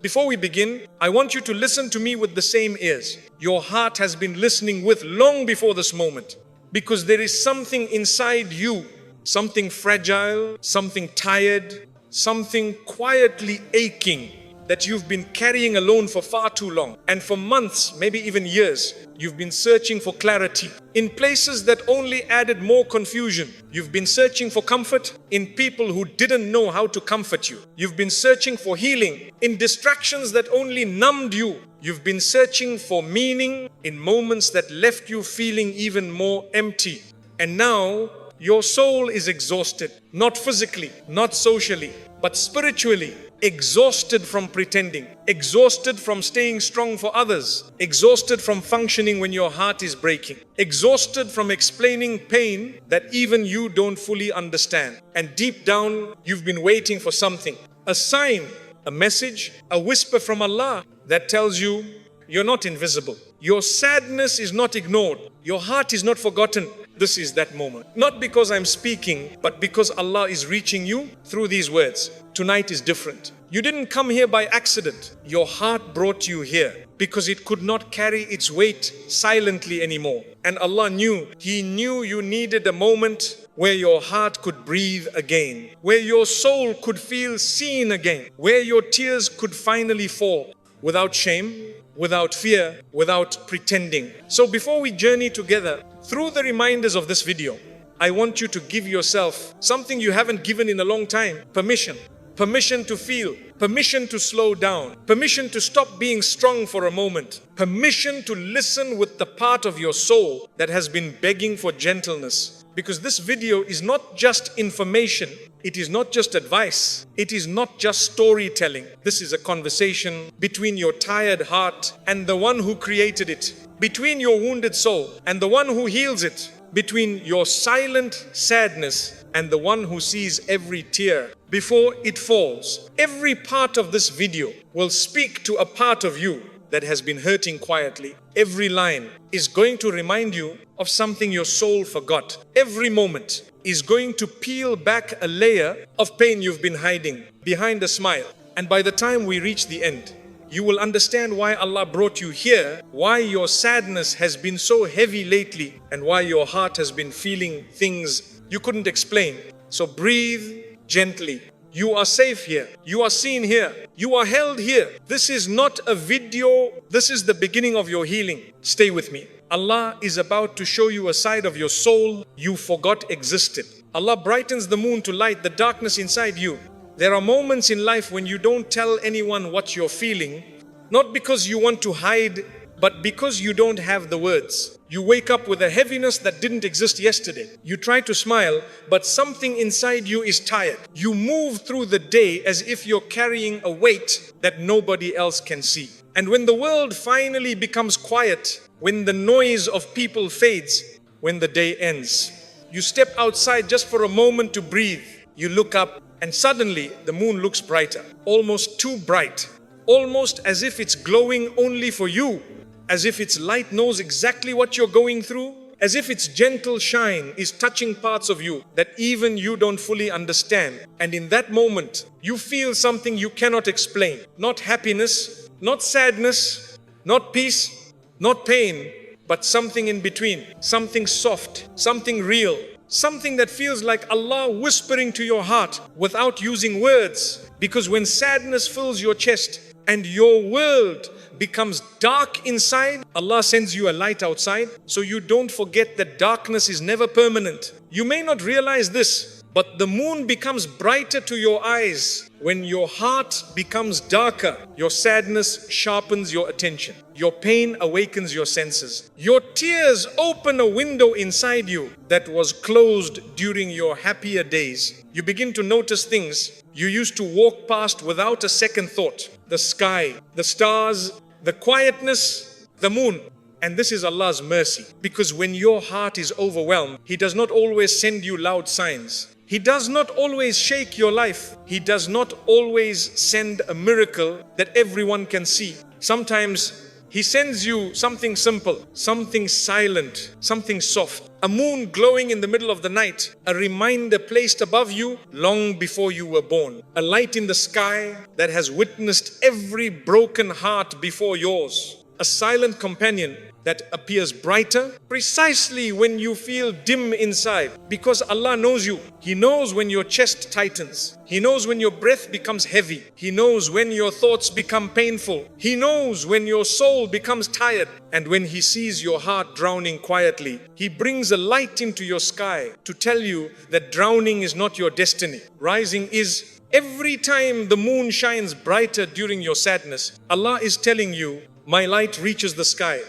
Before we begin, I want you to listen to me with the same ears your heart has been listening with long before this moment. Because there is something inside you, something fragile, something tired, something quietly aching that you've been carrying alone for far too long. And for months, maybe even years, you've been searching for clarity in places that only added more confusion. You've been searching for comfort in people who didn't know how to comfort you. You've been searching for healing in distractions that only numbed you. You've been searching for meaning in moments that left you feeling even more empty. And now, your soul is exhausted, not physically, not socially, but spiritually. Exhausted from pretending, exhausted from staying strong for others, exhausted from functioning when your heart is breaking, exhausted from explaining pain that even you don't fully understand. And deep down, you've been waiting for something, a sign, a message, a whisper from Allah that tells you you're not invisible. Your sadness is not ignored. Your heart is not forgotten. This is that moment. Not because I'm speaking, but because Allah is reaching you through these words. Tonight is different. You didn't come here by accident. Your heart brought you here because it could not carry its weight silently anymore. And Allah knew, He knew you needed a moment where your heart could breathe again, where your soul could feel seen again, where your tears could finally fall without shame, without fear, without pretending. So before we journey together through the reminders of this video, I want you to give yourself something you haven't given in a long time. Permission. Permission to feel. Permission to slow down. Permission to stop being strong for a moment. Permission to listen with the part of your soul that has been begging for gentleness. Because this video is not just information. It is not just advice. It is not just storytelling. This is a conversation between your tired heart and the one who created it. Between your wounded soul and the one who heals it. Between your silent sadness and the one who sees every tear before it falls. Every part of this video will speak to a part of you that has been hurting quietly. Every line is going to remind you of something your soul forgot. Every moment is going to peel back a layer of pain you've been hiding behind a smile. And by the time we reach the end, you will understand why Allah brought you here, why your sadness has been so heavy lately, and why your heart has been feeling things you couldn't explain. So breathe gently. You are safe here. You are seen here. You are held here. This is not a video. This is the beginning of your healing. Stay with me. Allah is about to show you a side of your soul you forgot existed. Allah brightens the moon to light the darkness inside you. There are moments in life when you don't tell anyone what you're feeling, not because you want to hide, but because you don't have the words. You wake up with a heaviness that didn't exist yesterday. You try to smile, but something inside you is tired. You move through the day as if you're carrying a weight that nobody else can see. And when the world finally becomes quiet, when the noise of people fades, when the day ends, you step outside just for a moment to breathe. You look up, and suddenly the moon looks brighter, almost too bright, almost as if it's glowing only for you, as if its light knows exactly what you're going through, as if its gentle shine is touching parts of you that even you don't fully understand. And in that moment, you feel something you cannot explain. Not happiness, not sadness, not peace, not pain, but something in between, something soft, something real. Something that feels like Allah whispering to your heart without using words. Because when sadness fills your chest and your world becomes dark inside, Allah sends you a light outside so you don't forget that darkness is never permanent. You may not realize this, but the moon becomes brighter to your eyes when your heart becomes darker. Your sadness sharpens your attention. Your pain awakens your senses. Your tears open a window inside you that was closed during your happier days. You begin to notice things you used to walk past without a second thought. The sky, the stars, the quietness, the moon. And this is Allah's mercy. Because when your heart is overwhelmed, He does not always send you loud signs. He does not always shake your life. He does not always send a miracle that everyone can see. Sometimes He sends you something simple, something silent, something soft, A moon glowing in the middle of the night, a reminder placed above you long before you were born. A light in the sky that has witnessed every broken heart before yours. A silent companion that appears brighter precisely when you feel dim inside, because Allah knows you. He knows when your chest tightens. He knows when your breath becomes heavy. He knows when your thoughts become painful. He knows when your soul becomes tired. And when He sees your heart drowning quietly, He brings a light into your sky to tell you that drowning is not your destiny. Rising is. Every time the moon shines brighter during your sadness, Allah is telling you, my light reaches the sky.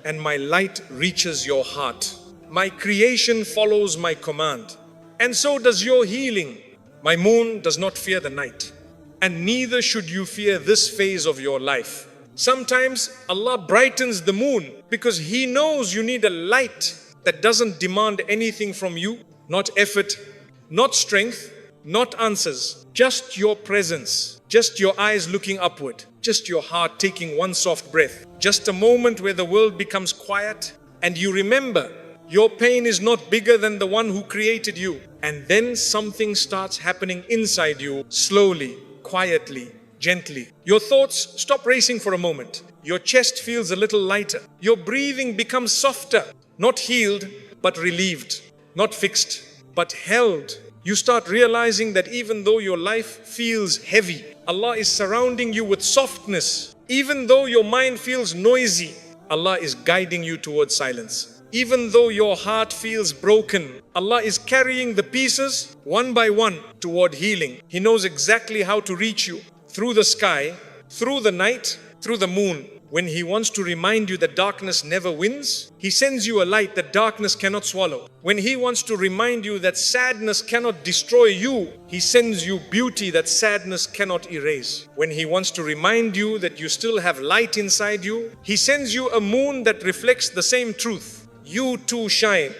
And my light reaches your heart. My creation follows my command. And so does your healing. My moon does not fear the night. And neither should you fear this phase of your life. Sometimes Allah brightens the moon because He knows you need a light that doesn't demand anything from you. Not effort, not strength, not answers. Just your presence. Just your eyes looking upward. Just your heart taking one soft breath. Just a moment where the world becomes quiet and you remember your pain is not bigger than the one who created you. And then something starts happening inside you, slowly, quietly, gently. Your thoughts stop racing for a moment. Your chest feels a little lighter. Your breathing becomes softer, not healed, but relieved. Not fixed, but held. You start realizing that even though your life feels heavy, Allah is surrounding you with softness. Even though your mind feels noisy, Allah is guiding you towards silence. Even though your heart feels broken, Allah is carrying the pieces one by one toward healing. He knows exactly how to reach you through the sky, through the night, through the moon. When He wants to remind you that darkness never wins, He sends you a light that darkness cannot swallow. When He wants to remind you that sadness cannot destroy you, He sends you beauty that sadness cannot erase. When He wants to remind you that you still have light inside you, He sends you a moon that reflects the same truth. You too shine.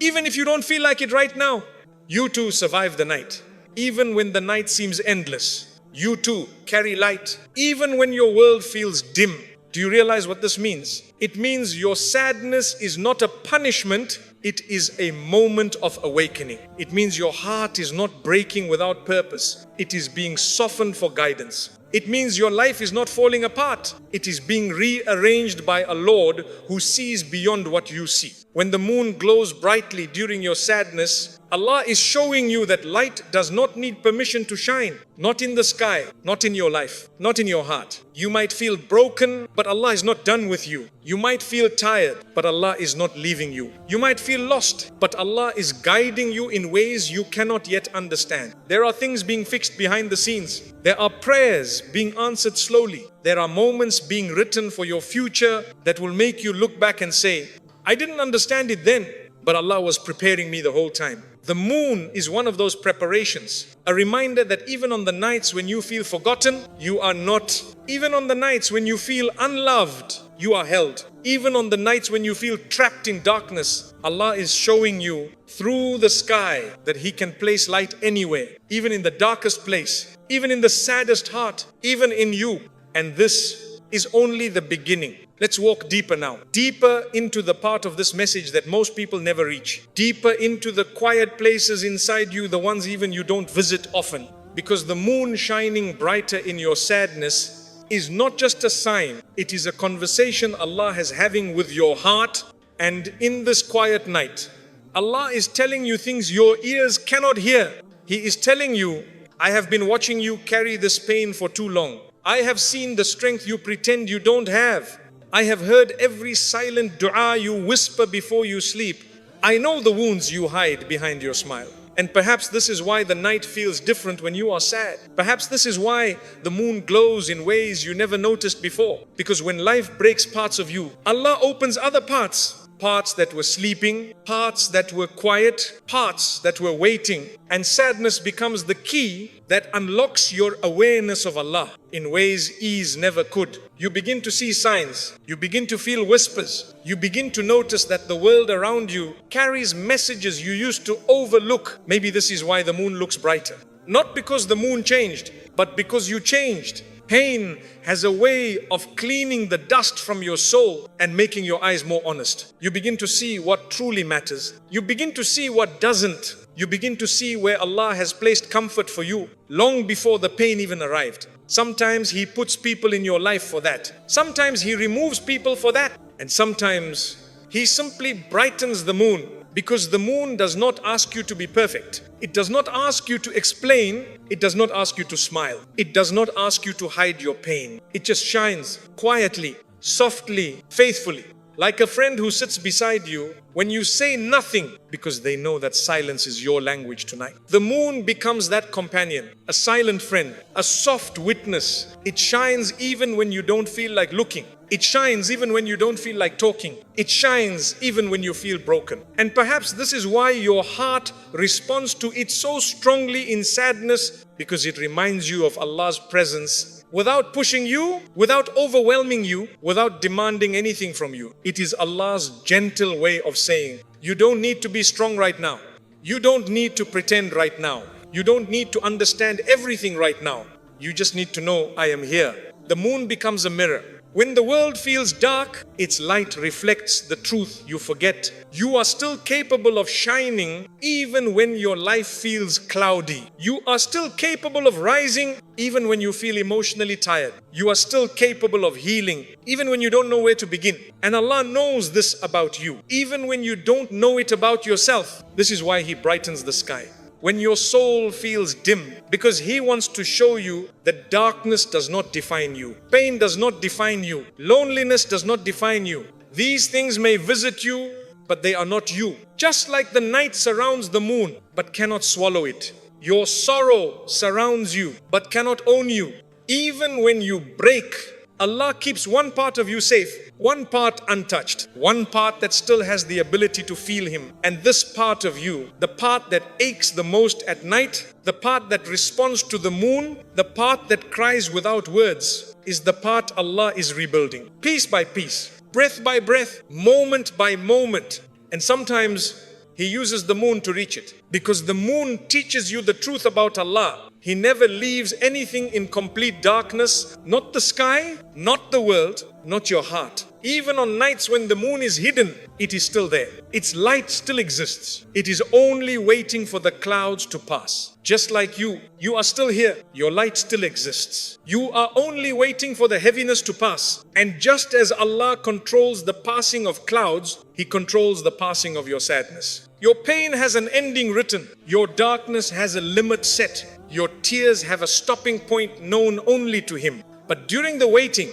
Even if you don't feel like it right now, you too survive the night. Even when the night seems endless, you too carry light. Even when your world feels dim. Do you realize what this means? It means your sadness is not a punishment, it is a moment of awakening. It means your heart is not breaking without purpose, it is being softened for guidance. It means your life is not falling apart, it is being rearranged by a Lord who sees beyond what you see. When the moon glows brightly during your sadness, Allah is showing you that light does not need permission to shine. Not in the sky, not in your life, not in your heart. You might feel broken, but Allah is not done with you. You might feel tired, but Allah is not leaving you. You might feel lost, but Allah is guiding you in ways you cannot yet understand. There are things being fixed behind the scenes. There are prayers being answered slowly. There are moments being written for your future that will make you look back and say, I didn't understand it then, but Allah was preparing me the whole time. The moon is one of those preparations, a reminder that even on the nights when you feel forgotten, you are not. Even on the nights when you feel unloved, you are held. Even on the nights when you feel trapped in darkness, Allah is showing you through the sky that He can place light anywhere, even in the darkest place, even in the saddest heart, even in you. And this is only the beginning. Let's walk deeper now. Deeper into the part of this message that most people never reach. Deeper into the quiet places inside you, the ones even you don't visit often. Because the moon shining brighter in your sadness is not just a sign. It is a conversation Allah is having with your heart. And in this quiet night, Allah is telling you things your ears cannot hear. He is telling you, I have been watching you carry this pain for too long. I have seen the strength you pretend you don't have. I have heard every silent dua you whisper before you sleep. I know the wounds you hide behind your smile. And perhaps this is why the night feels different when you are sad. Perhaps this is why the moon glows in ways you never noticed before. Because when life breaks parts of you, Allah opens other parts. Parts that were sleeping, parts that were quiet, parts that were waiting. And sadness becomes the key that unlocks your awareness of Allah in ways ease never could. You begin to see signs. You begin to feel whispers. You begin to notice that the world around you carries messages you used to overlook. Maybe this is why the moon looks brighter. Not because the moon changed, but because you changed. Pain has a way of cleaning the dust from your soul and making your eyes more honest. You begin to see what truly matters. You begin to see what doesn't. You begin to see where Allah has placed comfort for you long before the pain even arrived. Sometimes He puts people in your life for that. Sometimes He removes people for that. And sometimes He simply brightens the moon, because the moon does not ask you to be perfect. It does not ask you to explain. It does not ask you to smile. It does not ask you to hide your pain. It just shines quietly, softly, faithfully. Like a friend who sits beside you when you say nothing, because they know that silence is your language tonight. The moon becomes that companion, a silent friend, a soft witness. It shines even when you don't feel like looking. It shines even when you don't feel like talking. It shines even when you feel broken. And perhaps this is why your heart responds to it so strongly in sadness, because it reminds you of Allah's presence without pushing you, without overwhelming you, without demanding anything from you. It is Allah's gentle way of saying, you don't need to be strong right now. You don't need to pretend right now. You don't need to understand everything right now. You just need to know I am here. The moon becomes a mirror. When the world feels dark, its light reflects the truth you forget. You are still capable of shining even when your life feels cloudy. You are still capable of rising even when you feel emotionally tired. You are still capable of healing even when you don't know where to begin. And Allah knows this about you, even when you don't know it about yourself. This is why He brightens the sky when your soul feels dim, because He wants to show you that darkness does not define you. Pain does not define you. Loneliness does not define you. These things may visit you, but they are not you. Just like the night surrounds the moon, but cannot swallow it. Your sorrow surrounds you, but cannot own you. Even when you break, Allah keeps one part of you safe, one part untouched, one part that still has the ability to feel Him. And this part of you, the part that aches the most at night, the part that responds to the moon, the part that cries without words, is the part Allah is rebuilding, piece by piece, breath by breath, moment by moment. And sometimes He uses the moon to reach it, because the moon teaches you the truth about Allah. He never leaves anything in complete darkness, not the sky, not the world, not your heart. Even on nights when the moon is hidden, it is still there. Its light still exists. It is only waiting for the clouds to pass. Just like you are still here. Your light still exists. You are only waiting for the heaviness to pass. And just as Allah controls the passing of clouds, He controls the passing of your sadness. Your pain has an ending written. Your darkness has a limit set. Your tears have a stopping point known only to Him. But during the waiting,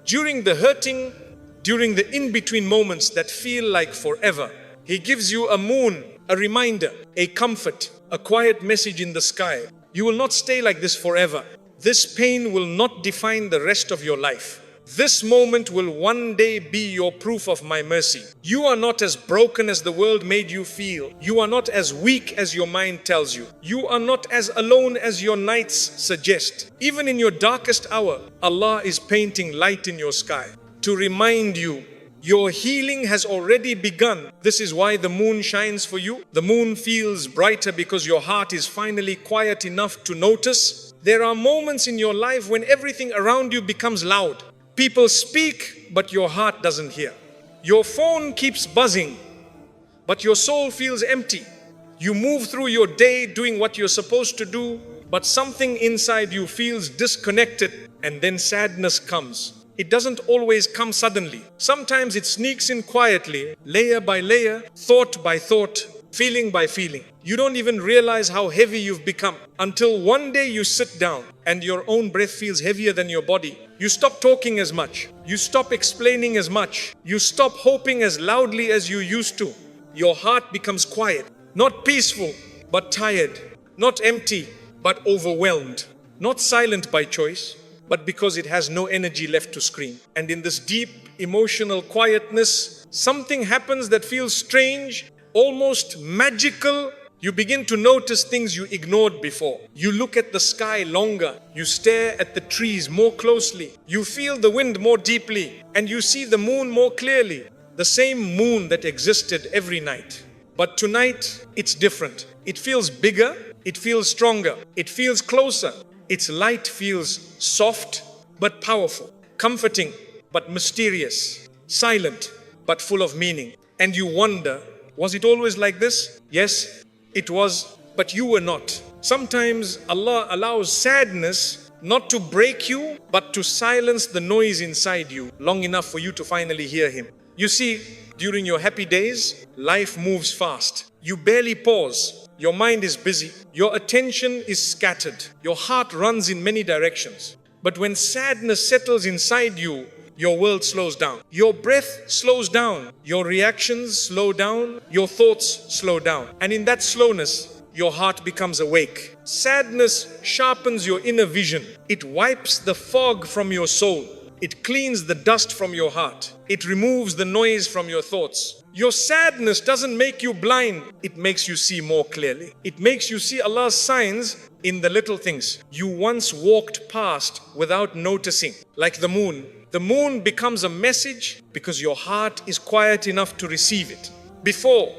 during the hurting, during the in-between moments that feel like forever, He gives you a moon, a reminder, a comfort, a quiet message in the sky. You will not stay like this forever. This pain will not define the rest of your life. This moment will one day be your proof of my mercy. You are not as broken as the world made you feel. You are not as weak as your mind tells you. You are not as alone as your nights suggest. Even in your darkest hour, Allah is painting light in your sky to remind you your healing has already begun. This is why the moon shines for you. The moon feels brighter because your heart is finally quiet enough to notice. There are moments in your life when everything around you becomes loud. People speak, but your heart doesn't hear. Your phone keeps buzzing, but your soul feels empty. You move through your day doing what you're supposed to do, but something inside you feels disconnected, and then sadness comes. It doesn't always come suddenly. Sometimes it sneaks in quietly, layer by layer, thought by thought, feeling by feeling. You don't even realize how heavy you've become until one day you sit down and your own breath feels heavier than your body. You stop talking as much. You stop explaining as much. You stop hoping as loudly as you used to. Your heart becomes quiet, not peaceful, but tired, not empty, but overwhelmed, not silent by choice, but because it has no energy left to scream. And in this deep emotional quietness, something happens that feels strange, almost magical. You begin to notice things you ignored before. You look at the sky longer. You stare at the trees more closely. You feel the wind more deeply. And you see the moon more clearly. The same moon that existed every night. But tonight, it's different. It feels bigger. It feels stronger. It feels closer. Its light feels soft, but powerful, comforting but mysterious, silent but full of meaning. And you wonder, was it always like this? Yes, it was, but you were not. Sometimes Allah allows sadness not to break you, but to silence the noise inside you long enough for you to finally hear Him. You see, during your happy days, life moves fast. You barely pause. Your mind is busy. Your attention is scattered. Your heart runs in many directions. But when sadness settles inside you, your world slows down. Your breath slows down. Your reactions slow down. Your thoughts slow down. And in that slowness, your heart becomes awake. Sadness sharpens your inner vision. It wipes the fog from your soul. It cleans the dust from your heart. It removes the noise from your thoughts. Your sadness doesn't make you blind. It makes you see more clearly. It makes you see Allah's signs in the little things you once walked past without noticing. Like the moon. The moon becomes a message because your heart is quiet enough to receive it. Before,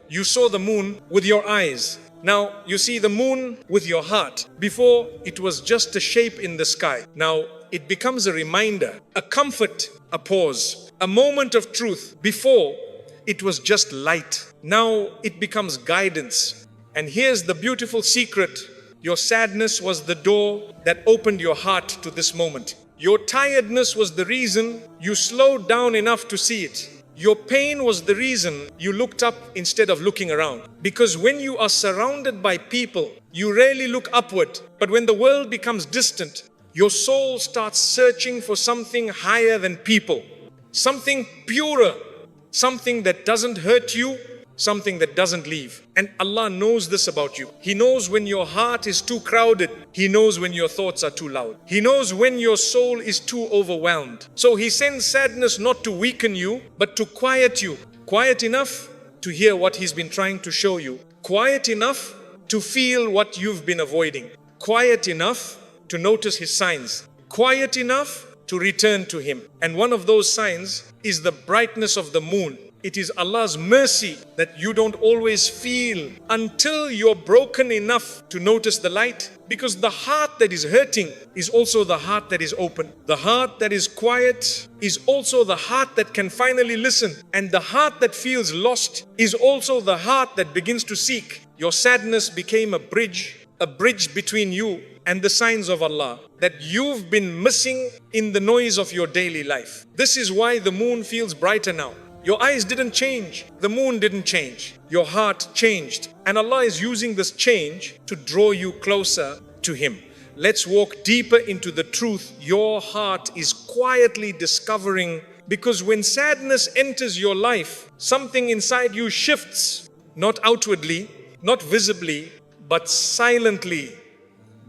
you saw the moon with your eyes. Now you see the moon with your heart. Before, it was just a shape in the sky. Now it becomes a reminder, a comfort, a pause, a moment of truth. Before, it was just light. Now it becomes guidance. And here's the beautiful secret. Your sadness was the door that opened your heart to this moment. Your tiredness was the reason you slowed down enough to see it. Your pain was the reason you looked up instead of looking around. Because when you are surrounded by people, you rarely look upward. But when the world becomes distant, your soul starts searching for something higher than people. Something purer. Something that doesn't hurt you. Something that doesn't leave. And Allah knows this about you. He knows when your heart is too crowded. He knows when your thoughts are too loud. He knows when your soul is too overwhelmed. So He sends sadness not to weaken you, but to quiet you. Quiet enough to hear what He's been trying to show you. Quiet enough to feel what you've been avoiding. Quiet enough to notice His signs. Quiet enough to return to Him. And one of those signs is the brightness of the moon. It is Allah's mercy that you don't always feel until you're broken enough to notice the light. Because the heart that is hurting is also the heart that is open. The heart that is quiet is also the heart that can finally listen. And the heart that feels lost is also the heart that begins to seek. Your sadness became a bridge between you and the signs of Allah that you've been missing in the noise of your daily life. This is why the moon feels brighter now. Your eyes didn't change. The moon didn't change. Your heart changed. And Allah is using this change to draw you closer to Him. Let's walk deeper into the truth your heart is quietly discovering. Because when sadness enters your life, something inside you shifts. Not outwardly, not visibly, but silently,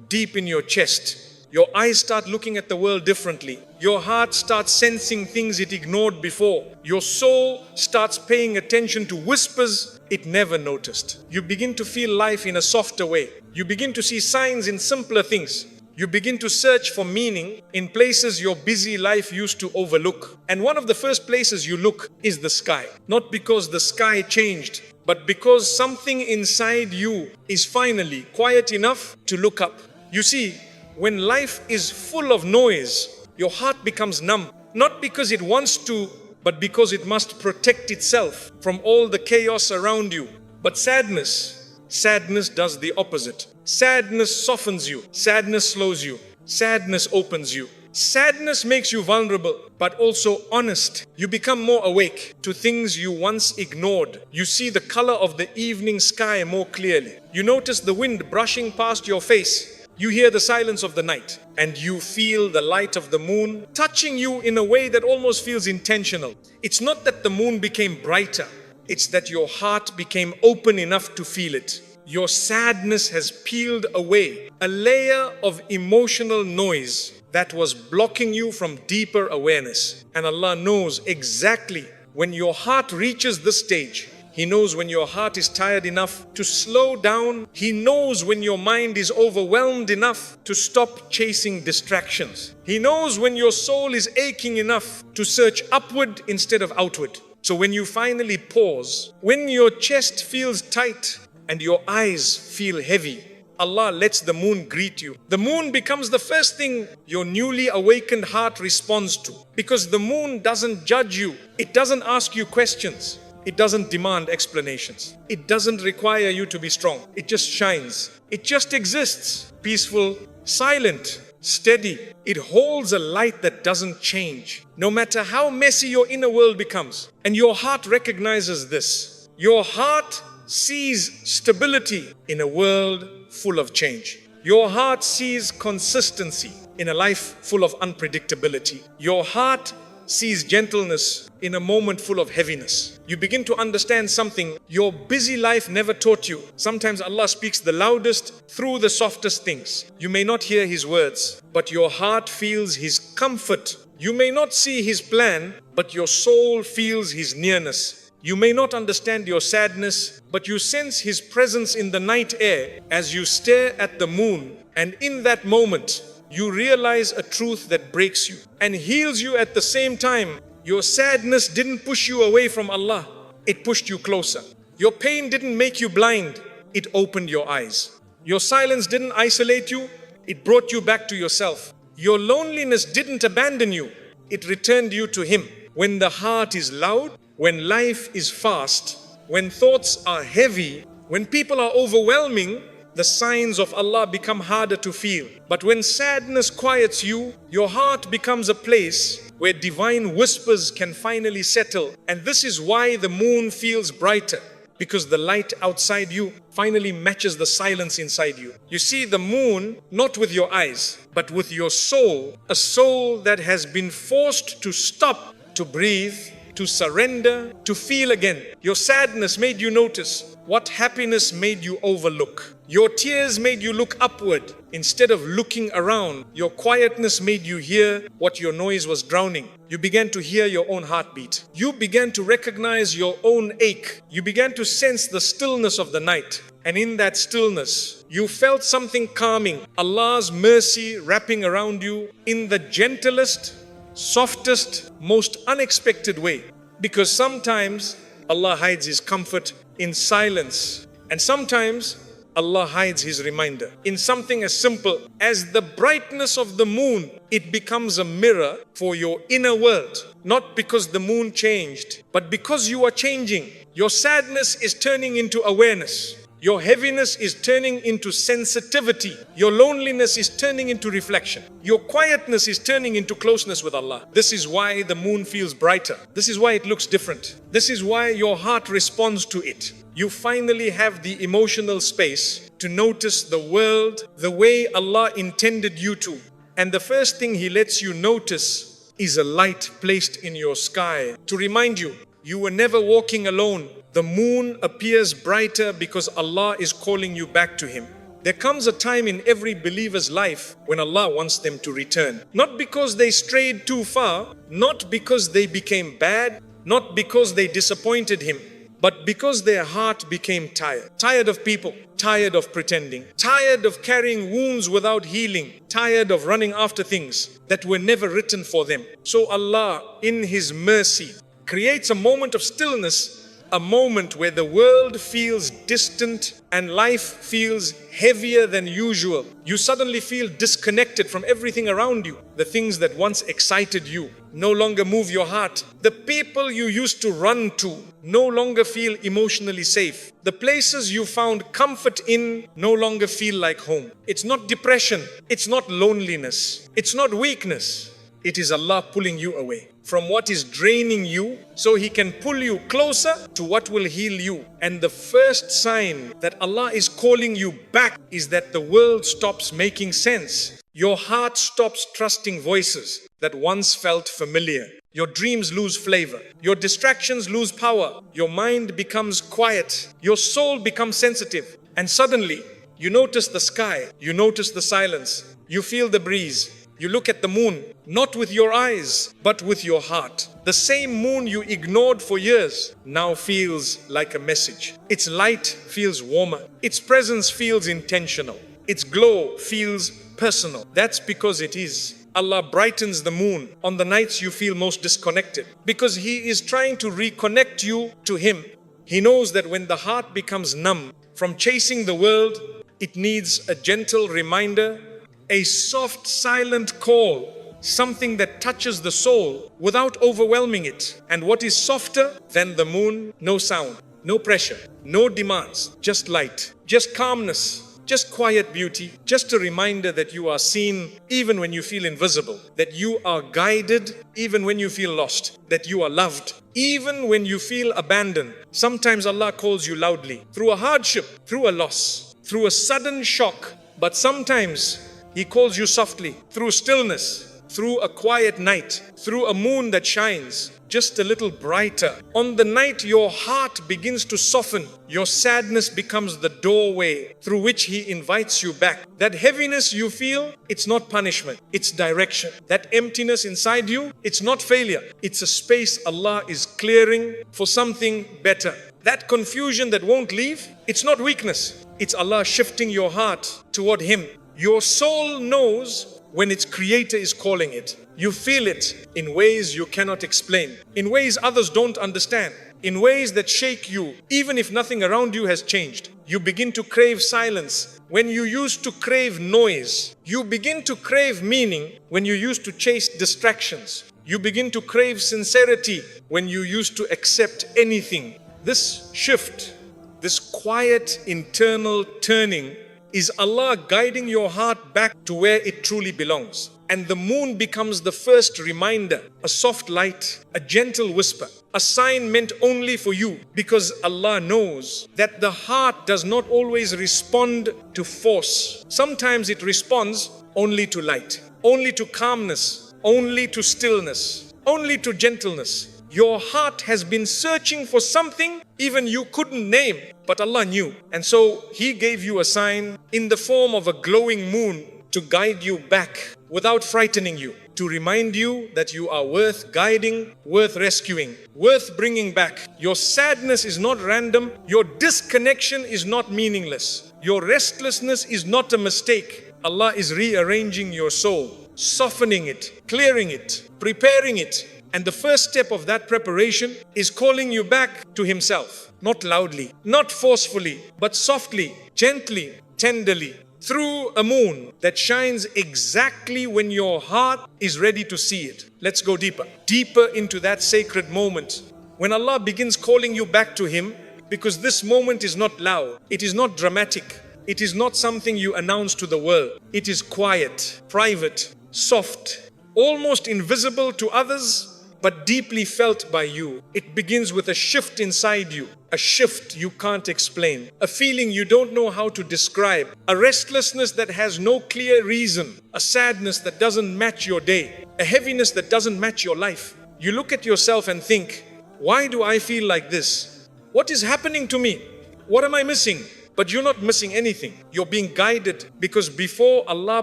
deep in your chest. Your eyes start looking at the world differently. Your heart starts sensing things it ignored before. Your soul starts paying attention to whispers it never noticed. You begin to feel life in a softer way. You begin to see signs in simpler things. You begin to search for meaning in places your busy life used to overlook. And one of the first places you look is the sky. Not because the sky changed, but because something inside you is finally quiet enough to look up. You see, when life is full of noise, your heart becomes numb. Not because it wants to, but because it must protect itself from all the chaos around you. But sadness does the opposite. Sadness softens you. Sadness slows you. Sadness opens you. Sadness makes you vulnerable, but also honest. You become more awake to things you once ignored. You see the color of the evening sky more clearly. You notice the wind brushing past your face. You hear the silence of the night, and you feel the light of the moon touching you in a way that almost feels intentional. It's not that the moon became brighter. It's that your heart became open enough to feel it. Your sadness has peeled away a layer of emotional noise that was blocking you from deeper awareness. And Allah knows exactly when your heart reaches this stage. He knows when your heart is tired enough to slow down. He knows when your mind is overwhelmed enough to stop chasing distractions. He knows when your soul is aching enough to search upward instead of outward. So when you finally pause, when your chest feels tight and your eyes feel heavy, Allah lets the moon greet you. The moon becomes the first thing your newly awakened heart responds to. Because the moon doesn't judge you. It doesn't ask you questions. It doesn't demand explanations. It doesn't require you to be strong. It just shines. It just exists. Peaceful, silent, steady. It holds a light that doesn't change. No matter how messy your inner world becomes. And your heart recognizes this. Your heart sees stability in a world full of change. Your heart sees consistency in a life full of unpredictability. Your heart sees gentleness in a moment full of heaviness. You begin to understand something your busy life never taught you. Sometimes Allah speaks the loudest through the softest things. You may not hear His words, but your heart feels His comfort. You may not see His plan, but your soul feels His nearness. You may not understand your sadness, but you sense His presence in the night air as you stare at the moon. And in that moment, you realize a truth that breaks you and heals you at the same time. Your sadness didn't push you away from Allah. It pushed you closer. Your pain didn't make you blind. It opened your eyes. Your silence didn't isolate you. It brought you back to yourself. Your loneliness didn't abandon you. It returned you to Him. When the heart is loud, when life is fast, when thoughts are heavy, when people are overwhelming, the signs of Allah become harder to feel. But when sadness quiets you, your heart becomes a place where divine whispers can finally settle. And this is why the moon feels brighter, because the light outside you finally matches the silence inside you. You see the moon not with your eyes, but with your soul, a soul that has been forced to stop, to breathe, to surrender, to feel again. Your sadness made you notice what happiness made you overlook. Your tears made you look upward instead of looking around. Your quietness made you hear what your noise was drowning. You began to hear your own heartbeat. You began to recognize your own ache. You began to sense the stillness of the night. And in that stillness, you felt something calming, Allah's mercy wrapping around you in the gentlest, softest, most unexpected way. Because sometimes Allah hides His comfort in silence, and sometimes Allah hides His reminder in something as simple as the brightness of the moon. It becomes a mirror for your inner world, not because the moon changed, but because you are changing. Your sadness is turning into awareness. Your heaviness is turning into sensitivity. Your loneliness is turning into reflection. Your quietness is turning into closeness with Allah. This is why the moon feels brighter. This is why it looks different. This is why your heart responds to it. You finally have the emotional space to notice the world the way Allah intended you to. And the first thing He lets you notice is a light placed in your sky to remind you, you were never walking alone. The moon appears brighter because Allah is calling you back to Him. There comes a time in every believer's life when Allah wants them to return. Not because they strayed too far, not because they became bad, not because they disappointed Him, but because their heart became tired. Tired of people, tired of pretending, tired of carrying wounds without healing, tired of running after things that were never written for them. So Allah, in His mercy, creates a moment of stillness, a moment where the world feels distant and life feels heavier than usual. You suddenly feel disconnected from everything around you. The things that once excited you no longer move your heart. The people you used to run to no longer feel emotionally safe. The places you found comfort in no longer feel like home. It's not depression. It's not loneliness. It's not weakness. It is Allah pulling you away from what is draining you so He can pull you closer to what will heal you. And the first sign that Allah is calling you back is that the world stops making sense. Your heart stops trusting voices that once felt familiar. Your dreams lose flavor. Your distractions lose power. Your mind becomes quiet. Your soul becomes sensitive. And suddenly, you notice the sky. You notice the silence. You feel the breeze. You look at the moon, not with your eyes, but with your heart. The same moon you ignored for years now feels like a message. Its light feels warmer. Its presence feels intentional. Its glow feels personal. That's because it is. Allah brightens the moon on the nights you feel most disconnected, because He is trying to reconnect you to Him. He knows that when the heart becomes numb from chasing the world, It needs a gentle reminder, a soft, silent call, something that touches the soul without overwhelming it. And what is softer than the moon? No sound, no pressure, no demands, just light, just calmness, just quiet beauty, just a reminder that you are seen even when you feel invisible, that you are guided even when you feel lost, that you are loved even when you feel abandoned. Sometimes Allah calls you loudly, through a hardship, through a loss, through a sudden shock. But sometimes He calls you softly, through stillness, through a quiet night, through a moon that shines just a little brighter. On the night your heart begins to soften, your sadness becomes the doorway through which He invites you back. That heaviness you feel, it's not punishment, it's direction. That emptiness inside you, it's not failure, it's a space Allah is clearing for something better. That confusion that won't leave, it's not weakness, it's Allah shifting your heart toward Him. Your soul knows when its Creator is calling it. You feel it in ways you cannot explain, in ways others don't understand, in ways that shake you, even if nothing around you has changed. You begin to crave silence when you used to crave noise. You begin to crave meaning when you used to chase distractions. You begin to crave sincerity when you used to accept anything. This shift, this quiet internal turning, is Allah guiding your heart back to where it truly belongs. And the moon becomes the first reminder, a soft light, a gentle whisper, a sign meant only for you, because Allah knows that the heart does not always respond to force. Sometimes it responds only to light, only to calmness, only to stillness, only to gentleness. Your heart has been searching for something even you couldn't name, but Allah knew. And so He gave you a sign in the form of a glowing moon to guide you back without frightening you, to remind you that you are worth guiding, worth rescuing, worth bringing back. Your sadness is not random. Your disconnection is not meaningless. Your restlessness is not a mistake. Allah is rearranging your soul, softening it, clearing it, preparing it. And the first step of that preparation is calling you back to Himself. Not loudly, not forcefully, but softly, gently, tenderly, through a moon that shines exactly when your heart is ready to see it. Let's go deeper, deeper into that sacred moment when Allah begins calling you back to Him, because this moment is not loud, it is not dramatic, it is not something you announce to the world. It is quiet, private, soft, almost invisible to others, but deeply felt by you. It begins with a shift inside you, a shift you can't explain, a feeling you don't know how to describe, a restlessness that has no clear reason, a sadness that doesn't match your day, a heaviness that doesn't match your life. You look at yourself and think, why do I feel like this? What is happening to me? What am I missing? But you're not missing anything. You're being guided, because before Allah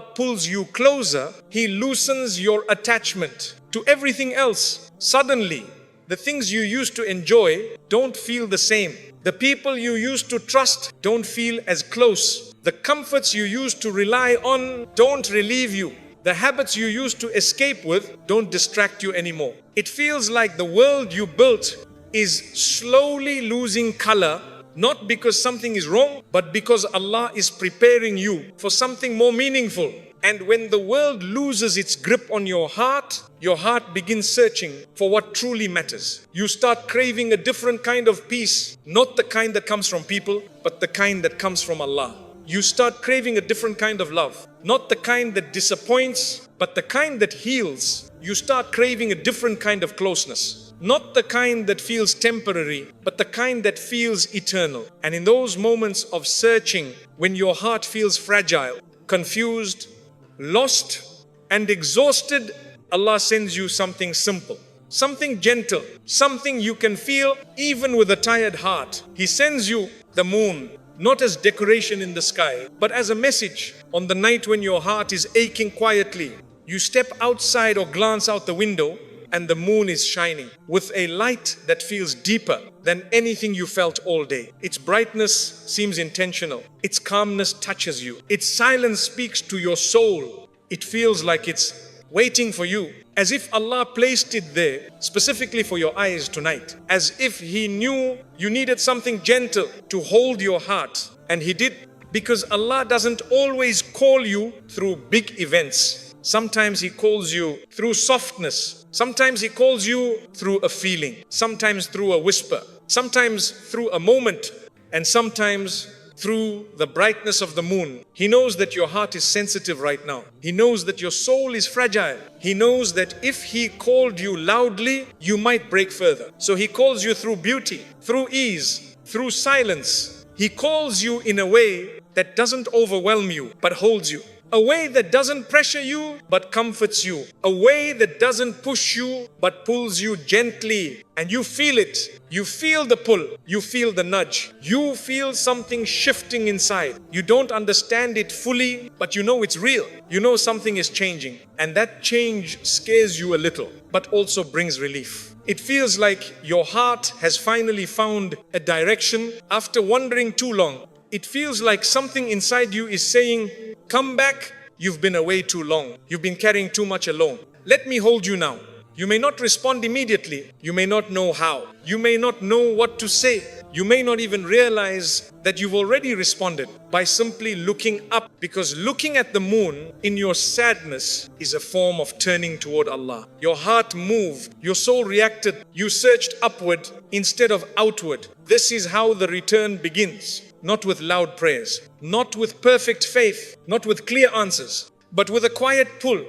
pulls you closer, He loosens your attachment to everything else. Suddenly, the things you used to enjoy don't feel the same. The people you used to trust don't feel as close. The comforts you used to rely on don't relieve you. The habits you used to escape with don't distract you anymore. It feels like the world you built is slowly losing color, not because something is wrong, but because Allah is preparing you for something more meaningful. And when the world loses its grip on your heart begins searching for what truly matters. You start craving a different kind of peace, not the kind that comes from people, but the kind that comes from Allah. You start craving a different kind of love, not the kind that disappoints, but the kind that heals. You start craving a different kind of closeness, not the kind that feels temporary, but the kind that feels eternal. And in those moments of searching, when your heart feels fragile, confused, lost, and exhausted, Allah sends you something simple, something gentle, something you can feel even with a tired heart. He sends you the moon, not as decoration in the sky, but as a message. On the night when your heart is aching quietly, you step outside or glance out the window, and the moon is shining with a light that feels deeper than anything you felt all day. Its brightness seems intentional. Its calmness touches you. Its silence speaks to your soul. It feels like it's waiting for you, as if Allah placed it there specifically for your eyes tonight, as if He knew you needed something gentle to hold your heart. And He did Because Allah doesn't always call you through big events. Sometimes He calls you through softness. Sometimes He calls you through a feeling. Sometimes through a whisper. Sometimes through a moment. And sometimes through the brightness of the moon. He knows that your heart is sensitive right now. He knows that your soul is fragile. He knows that if He called you loudly, you might break further. So He calls you through beauty, through ease, through silence. He calls you in a way that doesn't overwhelm you, but holds you. A way that doesn't pressure you, but comforts you. A way that doesn't push you, but pulls you gently. And you feel it. You feel the pull. You feel the nudge. You feel something shifting inside. You don't understand it fully, but you know it's real. You know something is changing. And that change scares you a little, but also brings relief. It feels like your heart has finally found a direction after wandering too long. It feels like something inside you is saying, come back, you've been away too long. You've been carrying too much alone. Let me hold you now. You may not respond immediately. You may not know how. You may not know what to say. You may not even realize that you've already responded by simply looking up, because looking at the moon in your sadness is a form of turning toward Allah. Your heart moved. Your soul reacted. You searched upward instead of outward. This is how the return begins. Not with loud prayers, not with perfect faith, not with clear answers, but with a quiet pull,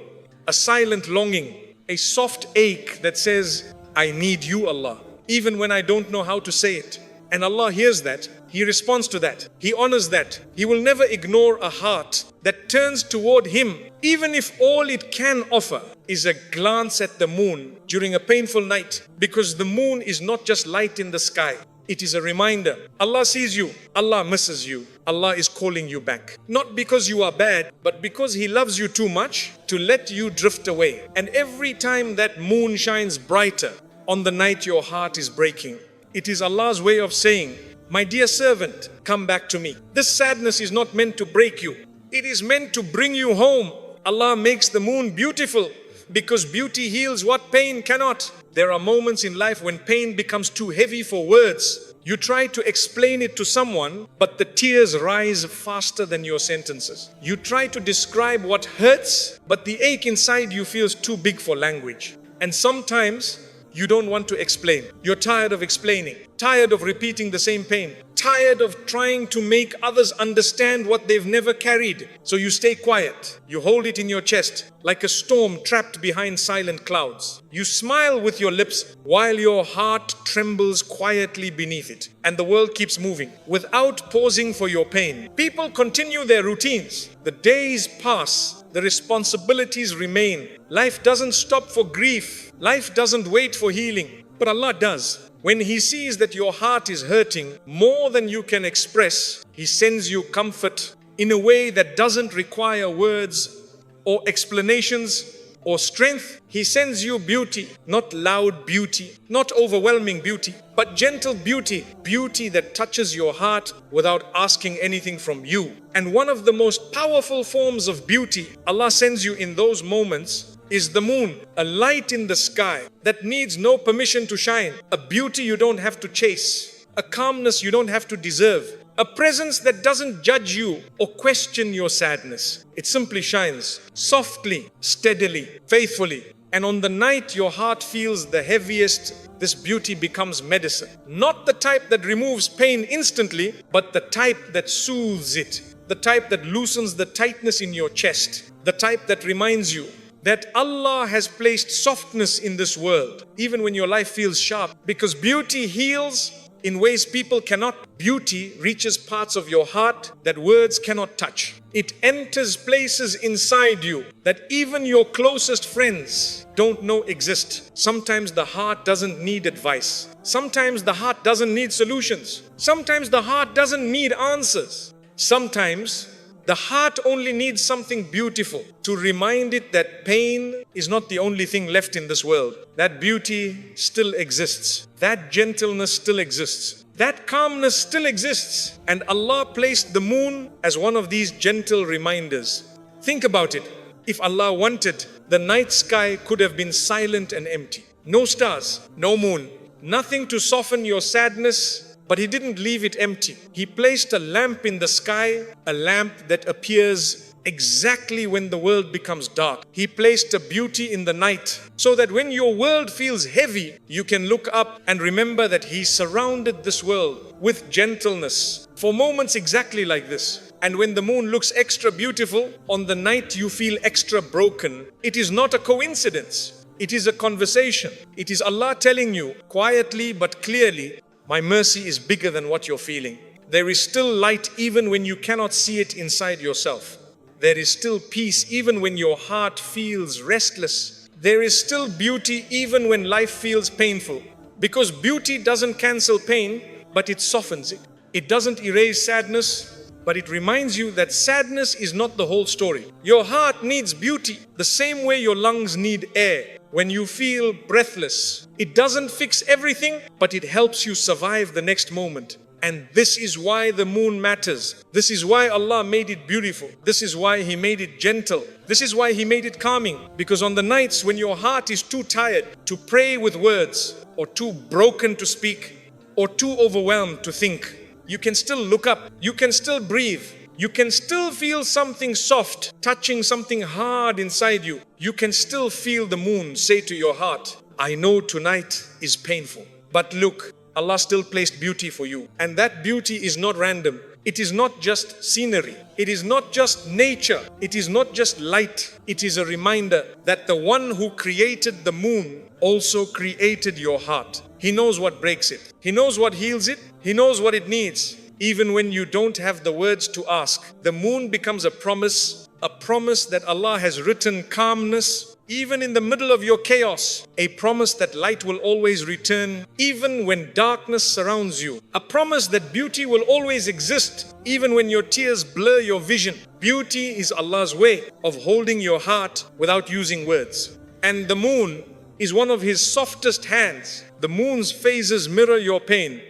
a silent longing, a soft ache that says, I need you, Allah, even when I don't know how to say it. And Allah hears that. He responds to that. He honors that. He will never ignore a heart that turns toward Him, even if all it can offer is a glance at the moon during a painful night, because the moon is not just light in the sky. It is a reminder. Allah sees you. Allah misses you. Allah is calling you back. Not because you are bad, but because He loves you too much to let you drift away. And every time that moon shines brighter on the night your heart is breaking, it is Allah's way of saying, my dear servant, come back to me. This sadness is not meant to break you. It is meant to bring you home. Allah makes the moon beautiful because beauty heals what pain cannot. There are moments in life when pain becomes too heavy for words. You try to explain it to someone, but the tears rise faster than your sentences. You try to describe what hurts, but the ache inside you feels too big for language. And sometimes you don't want to explain. You're tired of explaining, tired of repeating the same pain, tired of trying to make others understand what they've never carried. So you stay quiet. You hold it in your chest like a storm trapped behind silent clouds. You smile with your lips while your heart trembles quietly beneath it. And the world keeps moving without pausing for your pain. People continue their routines. The days pass. The responsibilities remain. Life doesn't stop for grief. Life doesn't wait for healing. But Allah does. When He sees that your heart is hurting more than you can express, He sends you comfort in a way that doesn't require words or explanations or strength. He sends you beauty, not loud beauty, not overwhelming beauty, but gentle beauty, beauty that touches your heart without asking anything from you. And one of the most powerful forms of beauty Allah sends you in those moments is the moon, a light in the sky that needs no permission to shine, a beauty you don't have to chase, a calmness you don't have to deserve, a presence that doesn't judge you or question your sadness. It simply shines softly, steadily, faithfully. And on the night your heart feels the heaviest, this beauty becomes medicine. Not the type that removes pain instantly, but the type that soothes it, the type that loosens the tightness in your chest, the type that reminds you that Allah has placed softness in this world, even when your life feels sharp, because beauty heals in ways people cannot. Beauty reaches parts of your heart that words cannot touch. It enters places inside you that even your closest friends don't know exist. Sometimes the heart doesn't need advice. Sometimes the heart doesn't need solutions. Sometimes the heart doesn't need answers. Sometimes the heart only needs something beautiful to remind it that pain is not the only thing left in this world. That beauty still exists. That gentleness still exists. That calmness still exists. And Allah placed the moon as one of these gentle reminders. Think about it. If Allah wanted, the night sky could have been silent and empty. No stars, no moon, nothing to soften your sadness, But He didn't leave it empty. He placed a lamp in the sky, a lamp that appears exactly when the world becomes dark. He placed a beauty in the night so that when your world feels heavy, you can look up and remember that He surrounded this world with gentleness for moments exactly like this. And when the moon looks extra beautiful, on the night you feel extra broken. It is not a coincidence. It is a conversation. It is Allah telling you quietly but clearly, my mercy is bigger than what you're feeling. There is still light even when you cannot see it inside yourself. There is still peace even when your heart feels restless. There is still beauty even when life feels painful. Because beauty doesn't cancel pain, but it softens it. It doesn't erase sadness, but it reminds you that sadness is not the whole story. Your heart needs beauty the same way your lungs need air. When you feel breathless, it doesn't fix everything, but it helps you survive the next moment. And this is why the moon matters. This is why Allah made it beautiful. This is why He made it gentle. This is why He made it calming. Because on the nights when your heart is too tired to pray with words, or too broken to speak, or too overwhelmed to think, you can still look up. You can still breathe. You can still feel something soft touching something hard inside you. You can still feel the moon say to your heart, I know tonight is painful, but look, Allah still placed beauty for you. And that beauty is not random. It is not just scenery. It is not just nature. It is not just light. It is a reminder that the one who created the moon also created your heart. He knows what breaks it. He knows what heals it. He knows what it needs. Even when you don't have the words to ask, the moon becomes a promise that Allah has written calmness even in the middle of your chaos, a promise that light will always return even when darkness surrounds you, a promise that beauty will always exist even when your tears blur your vision. Beauty is Allah's way of holding your heart without using words. And the moon is one of His softest hands. The moon's phases mirror your pain.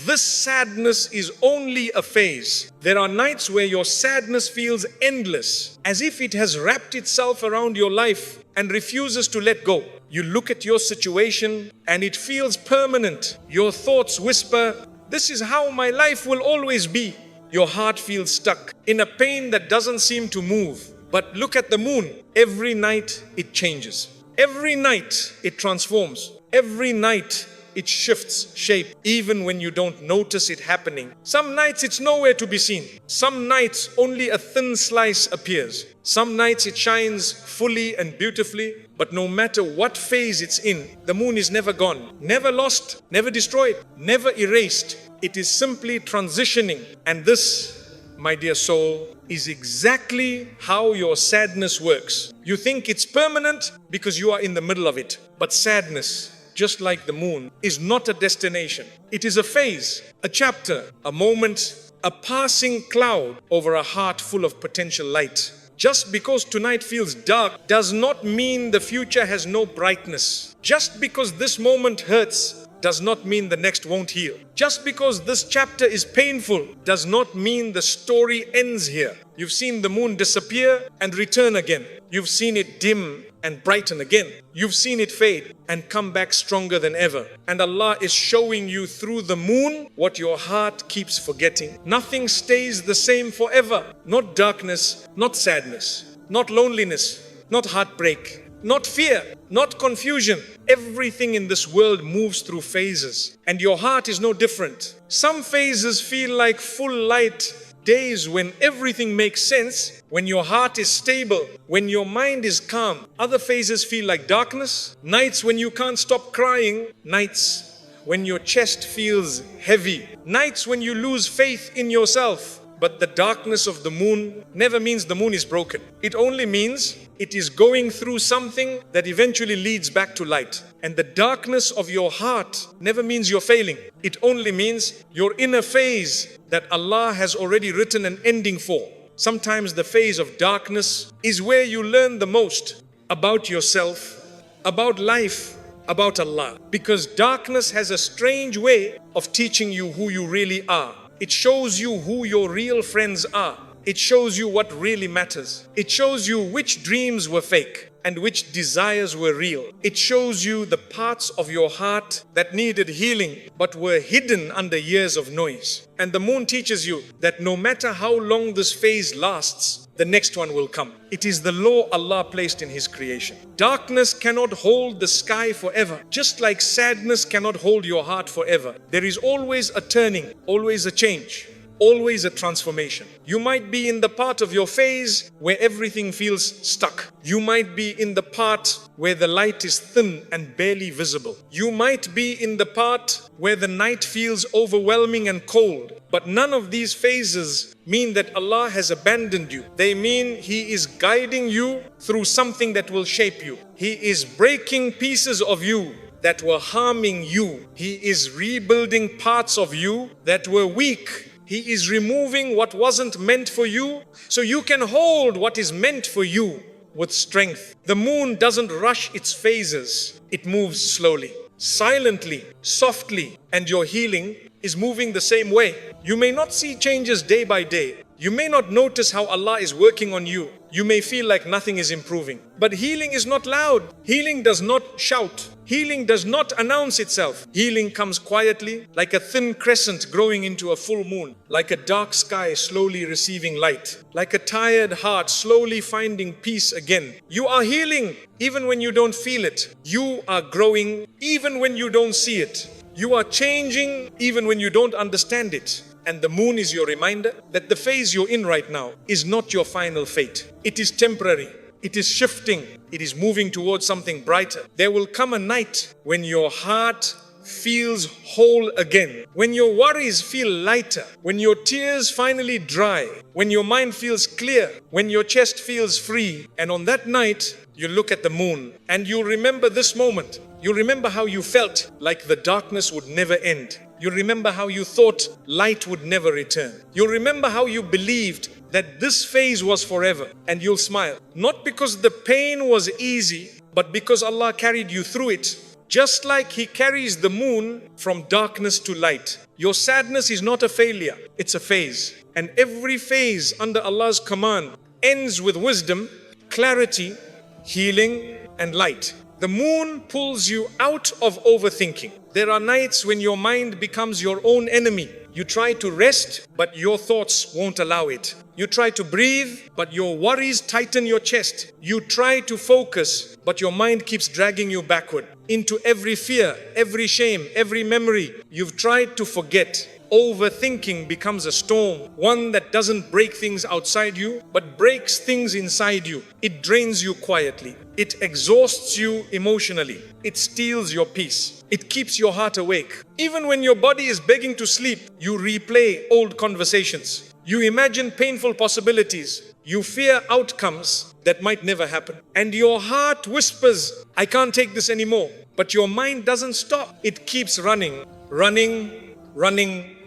This sadness is only a phase. There are nights where your sadness feels endless, as if it has wrapped itself around your life and refuses to let go. You look at your situation and it feels permanent. Your thoughts whisper, this is how my life will always be. Your heart feels stuck in a pain that doesn't seem to move. But look at the moon. Every night it changes. Every night it transforms. Every night it shifts shape, even when you don't notice it happening. Some nights it's nowhere to be seen. Some nights only a thin slice appears. Some nights it shines fully and beautifully. But no matter what phase it's in, the moon is never gone, never lost, never destroyed, never erased. It is simply transitioning. And this, my dear soul, is exactly how your sadness works. You think it's permanent because you are in the middle of it. But sadness, just like the moon, is not a destination. It is a phase, a chapter, a moment, a passing cloud over a heart full of potential light. Just because tonight feels dark does not mean the future has no brightness. Just because this moment hurts does not mean the next won't heal. Just because this chapter is painful does not mean the story ends here. You've seen the moon disappear and return again. You've seen it dim and brighten again. You've seen it fade and come back stronger than ever. And Allah is showing you through the moon what your heart keeps forgetting. Nothing stays the same forever. Not darkness, not sadness, not loneliness, not heartbreak, not fear, not confusion. Everything in this world moves through phases, and your heart is no different. Some phases feel like full light days when everything makes sense, when your heart is stable, when your mind is calm. Other phases feel like darkness, nights when you can't stop crying, nights when your chest feels heavy, nights when you lose faith in yourself. But the darkness of the moon never means the moon is broken. It only means it is going through something that eventually leads back to light. And the darkness of your heart never means you're failing. It only means you're in a phase that Allah has already written an ending for. Sometimes the phase of darkness is where you learn the most about yourself, about life, about Allah. Because darkness has a strange way of teaching you who you really are. It shows you who your real friends are. It shows you what really matters. It shows you which dreams were fake and which desires were real. It shows you the parts of your heart that needed healing but were hidden under years of noise. And the moon teaches you that no matter how long this phase lasts, the next one will come. It is the law Allah placed in His creation. Darkness cannot hold the sky forever, just like sadness cannot hold your heart forever. There is always a turning, always a change, always a transformation. You might be in the part of your phase where everything feels stuck. You might be in the part where the light is thin and barely visible. You might be in the part where the night feels overwhelming and cold. But none of these phases mean that Allah has abandoned you. They mean He is guiding you through something that will shape you. He is breaking pieces of you that were harming you. He is rebuilding parts of you that were weak. He is removing what wasn't meant for you so you can hold what is meant for you with strength. The moon doesn't rush its phases. It moves slowly, silently, softly, and your healing is moving the same way. You may not see changes day by day. You may not notice how Allah is working on you. You may feel like nothing is improving. But healing is not loud. Healing does not shout. Healing does not announce itself. Healing comes quietly, like a thin crescent growing into a full moon, like a dark sky slowly receiving light, like a tired heart slowly finding peace again. You are healing even when you don't feel it. You are growing even when you don't see it. You are changing even when you don't understand it. And the moon is your reminder that the phase you're in right now is not your final fate. It is temporary. It is shifting. It is moving towards something brighter. There will come a night when your heart feels whole again, when your worries feel lighter, when your tears finally dry, when your mind feels clear, when your chest feels free. And on that night, you look at the moon and you remember this moment. You remember how you felt like the darkness would never end. You remember how you thought light would never return. You remember how you believed that this phase was forever, and you'll smile. Not because the pain was easy, but because Allah carried you through it. Just like He carries the moon from darkness to light. Your sadness is not a failure, it's a phase. And every phase under Allah's command ends with wisdom, clarity, healing, and light. The moon pulls you out of overthinking. There are nights when your mind becomes your own enemy. You try to rest, but your thoughts won't allow it. You try to breathe, but your worries tighten your chest. You try to focus, but your mind keeps dragging you backward into every fear, every shame, every memory you've tried to forget. Overthinking becomes a storm, one that doesn't break things outside you, but breaks things inside you. It drains you quietly. It exhausts you emotionally. It steals your peace. It keeps your heart awake. Even when your body is begging to sleep, you replay old conversations. You imagine painful possibilities. You fear outcomes that might never happen. And your heart whispers, I can't take this anymore. But your mind doesn't stop. It keeps running, running.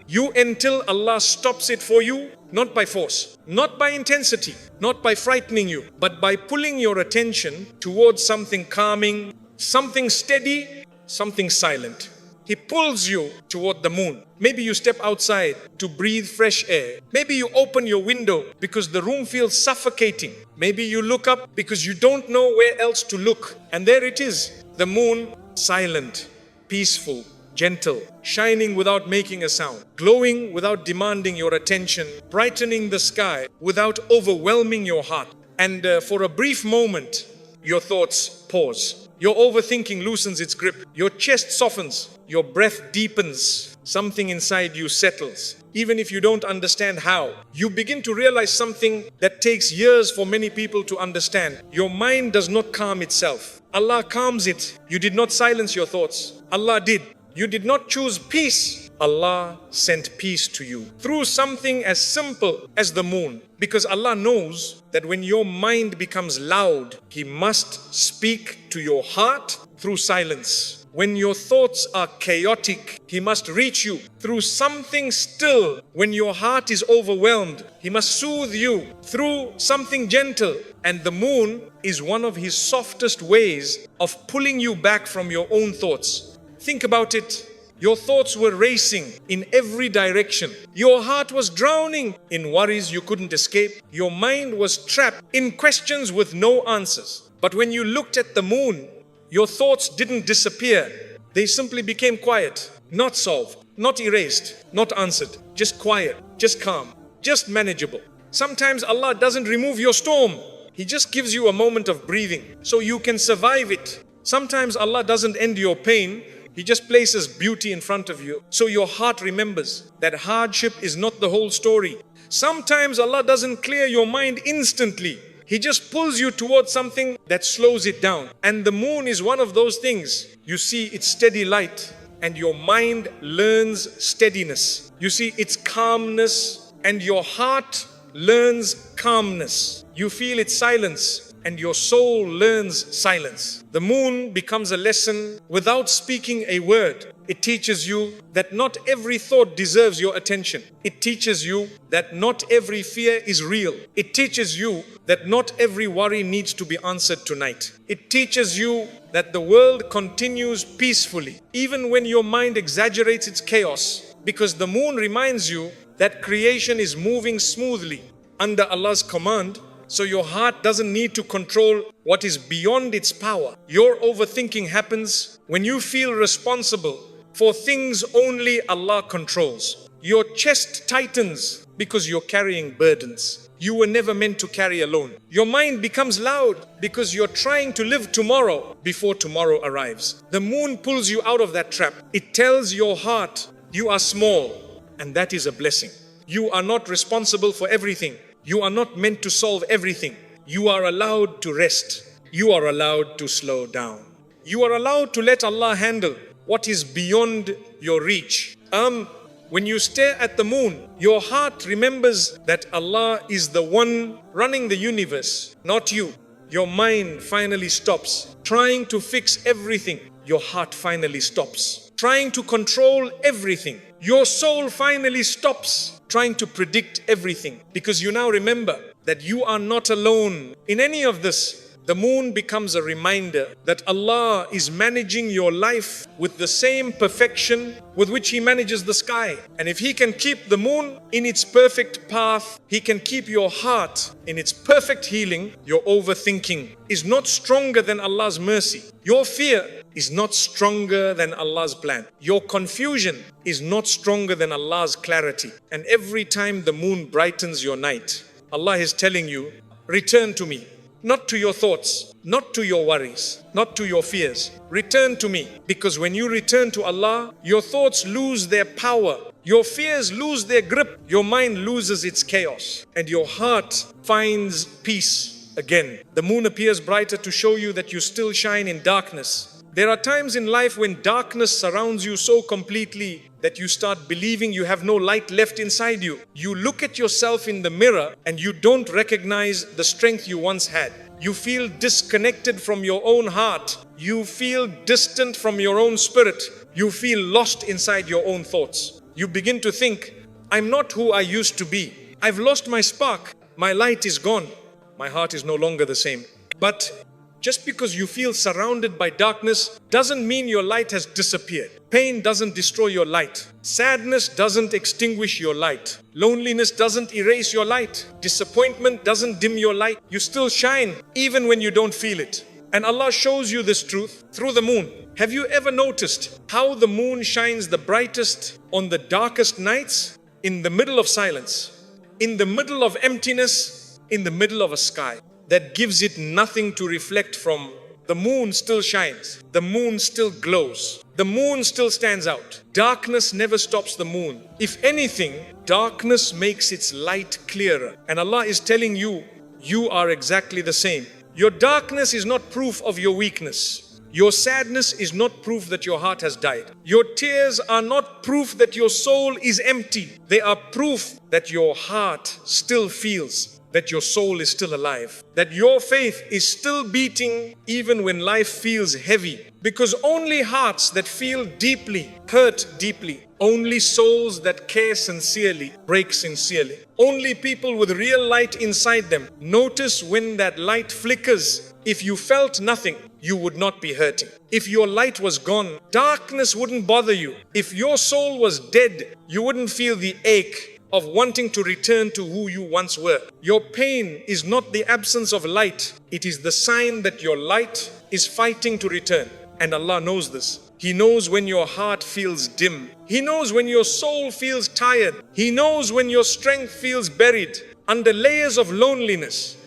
You until Allah stops it for you, not by force, not by intensity, not by frightening you, but by pulling your attention towards something calming, something steady, something silent. He pulls you toward the moon. Maybe you step outside to breathe fresh air. Maybe you open your window because the room feels suffocating. Maybe you look up because you don't know where else to look. And there it is, the moon, silent, peaceful, gentle, shining without making a sound, glowing without demanding your attention, brightening the sky without overwhelming your heart. And for a brief moment, your thoughts pause. Your overthinking loosens its grip. Your chest softens. Your breath deepens. Something inside you settles. Even if you don't understand how, you begin to realize something that takes years for many people to understand. Your mind does not calm itself. Allah calms it. You did not silence your thoughts. Allah did. You did not choose peace. Allah sent peace to you through something as simple as the moon. Because Allah knows that when your mind becomes loud, He must speak to your heart through silence. When your thoughts are chaotic, He must reach you through something still. When your heart is overwhelmed, He must soothe you through something gentle. And the moon is one of His softest ways of pulling you back from your own thoughts. Think about it. Your thoughts were racing in every direction. Your heart was drowning in worries you couldn't escape. Your mind was trapped in questions with no answers. But when you looked at the moon, your thoughts didn't disappear. They simply became quiet, not solved, not erased, not answered, just quiet, just calm, just manageable. Sometimes Allah doesn't remove your storm. He just gives you a moment of breathing so you can survive it. Sometimes Allah doesn't end your pain. He just places beauty in front of you so your heart remembers that hardship is not the whole story. Sometimes Allah doesn't clear your mind instantly. He just pulls you towards something that slows it down. And the moon is one of those things. You see its steady light and your mind learns steadiness. You see its calmness and your heart learns calmness. You feel its silence and your soul learns silence. The moon becomes a lesson without speaking a word. It teaches you that not every thought deserves your attention. It teaches you that not every fear is real. It teaches you that not every worry needs to be answered tonight. It teaches you that the world continues peacefully, even when your mind exaggerates its chaos, because the moon reminds you that creation is moving smoothly under Allah's command, so your heart doesn't need to control what is beyond its power. Your overthinking happens when you feel responsible for things only Allah controls. Your chest tightens because you're carrying burdens you were never meant to carry alone. Your mind becomes loud because you're trying to live tomorrow before tomorrow arrives. The moon pulls you out of that trap. It tells your heart you are small, and that is a blessing. You are not responsible for everything. You are not meant to solve everything. You are allowed to rest. You are allowed to slow down. You are allowed to let Allah handle what is beyond your reach. When you stare at the moon, your heart remembers that Allah is the one running the universe, not you. Your mind finally stops trying to fix everything. Your heart finally stops trying to control everything. Your soul finally stops trying to predict everything, because you now remember that you are not alone in any of this. The moon becomes a reminder that Allah is managing your life with the same perfection with which He manages the sky. And if He can keep the moon in its perfect path, He can keep your heart in its perfect healing. Your overthinking is not stronger than Allah's mercy. Your fear is not stronger than Allah's plan. Your confusion is not stronger than Allah's clarity. And every time the moon brightens your night, Allah is telling you, return to me. Not to your thoughts, not to your worries, not to your fears. Return to me, because when you return to Allah, your thoughts lose their power, your fears lose their grip, your mind loses its chaos, and your heart finds peace again. The moon appears brighter to show you that you still shine in darkness. There are times in life when darkness surrounds you so completely that you start believing you have no light left inside you. You look at yourself in the mirror and you don't recognize the strength you once had. You feel disconnected from your own heart. You feel distant from your own spirit. You feel lost inside your own thoughts. You begin to think, I'm not who I used to be. I've lost my spark. My light is gone. My heart is no longer the same. But just because you feel surrounded by darkness doesn't mean your light has disappeared. Pain doesn't destroy your light. Sadness doesn't extinguish your light. Loneliness doesn't erase your light. Disappointment doesn't dim your light. You still shine even when you don't feel it. And Allah shows you this truth through the moon. Have you ever noticed how the moon shines the brightest on the darkest nights? In the middle of silence, in the middle of emptiness, in the middle of a sky that gives it nothing to reflect from. The moon still shines. The moon still glows. The moon still stands out. Darkness never stops the moon. If anything, darkness makes its light clearer. And Allah is telling you, you are exactly the same. Your darkness is not proof of your weakness. Your sadness is not proof that your heart has died. Your tears are not proof that your soul is empty. They are proof that your heart still feels, that your soul is still alive, that your faith is still beating even when life feels heavy. Because only hearts that feel deeply hurt deeply. Only souls that care sincerely break sincerely. Only people with real light inside them notice when that light flickers. If you felt nothing, you would not be hurting. If your light was gone, darkness wouldn't bother you. If your soul was dead, you wouldn't feel the ache of wanting to return to who you once were. Your pain is not the absence of light. It is the sign that your light is fighting to return. And Allah knows this. He knows when your heart feels dim. He knows when your soul feels tired. He knows when your strength feels buried under layers of loneliness,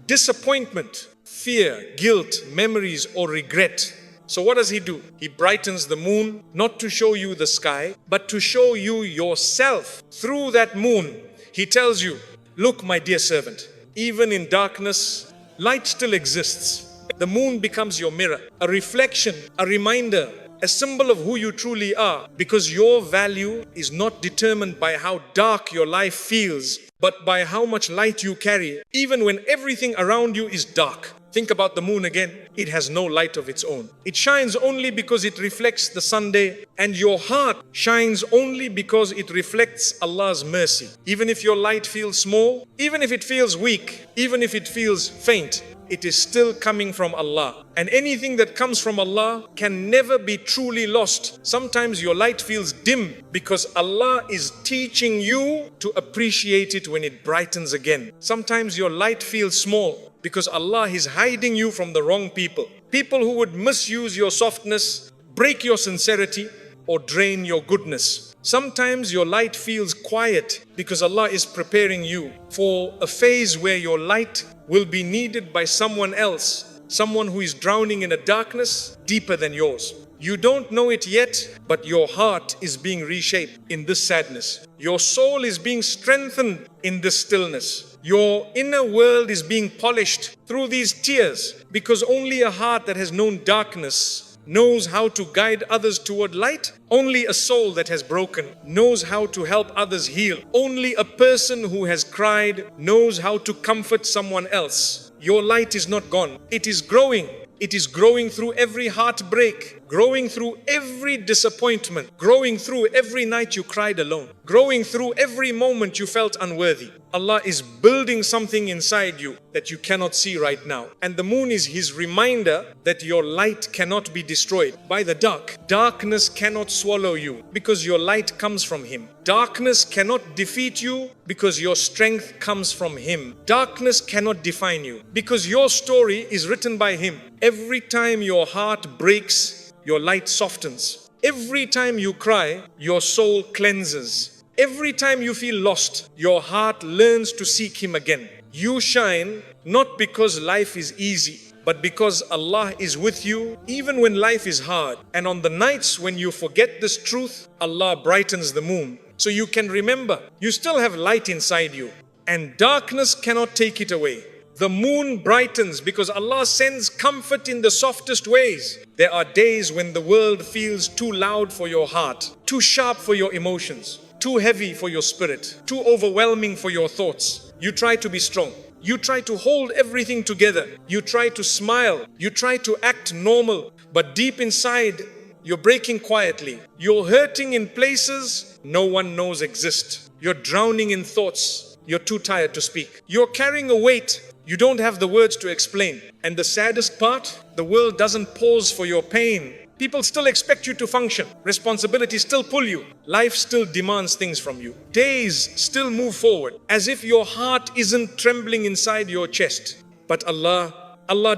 disappointment, fear, guilt, memories, or regret. So what does He do? He brightens the moon, not to show you the sky, but to show you yourself. Through that moon, He tells you, look, my dear servant, even in darkness, light still exists. The moon becomes your mirror, a reflection, a reminder, a symbol of who you truly are, because your value is not determined by how dark your life feels, but by how much light you carry, even when everything around you is dark. Think about the moon again. It has no light of its own. It shines only because it reflects the Sunday, and your heart shines only because it reflects Allah's mercy. Even if your light feels small, even if it feels weak, even if it feels faint, it is still coming from Allah. And anything that comes from Allah can never be truly lost. Sometimes your light feels dim because Allah is teaching you to appreciate it when it brightens again. Sometimes your light feels small because Allah is hiding you from the wrong people. People who would misuse your softness, break your sincerity, or drain your goodness. Sometimes your light feels quiet because Allah is preparing you for a phase where your light will be needed by someone else, someone who is drowning in a darkness deeper than yours. You don't know it yet, but your heart is being reshaped in this sadness. Your soul is being strengthened in this stillness. Your inner world is being polished through these tears, because only a heart that has known darkness knows how to guide others toward light. Only a soul that has broken knows how to help others heal. Only a person who has cried knows how to comfort someone else. Your light is not gone. It is growing. It is growing through every heartbreak, growing through every disappointment, growing through every night you cried alone, growing through every moment you felt unworthy. Allah is building something inside you that you cannot see right now. And the moon is His reminder that your light cannot be destroyed by the dark. Darkness cannot swallow you because your light comes from Him. Darkness cannot defeat you because your strength comes from Him. Darkness cannot define you because your story is written by Him. Every time your heart breaks, your light softens. Every time you cry, your soul cleanses. Every time you feel lost, your heart learns to seek Him again. You shine not because life is easy, but because Allah is with you even when life is hard. And on the nights when you forget this truth, Allah brightens the moon so you can remember you still have light inside you and darkness cannot take it away. The moon brightens because Allah sends comfort in the softest ways. There are days when the world feels too loud for your heart, too sharp for your emotions, too heavy for your spirit, too overwhelming for your thoughts. You try to be strong. You try to hold everything together. You try to smile. You try to act normal. But deep inside, you're breaking quietly. You're hurting in places no one knows exist. You're drowning in thoughts. You're too tired to speak. You're carrying a weight you don't have the words to explain. And the saddest part, the world doesn't pause for your pain. People still expect you to function. Responsibilities still pull you. Life still demands things from you. Days still move forward as if your heart isn't trembling inside your chest. But Allah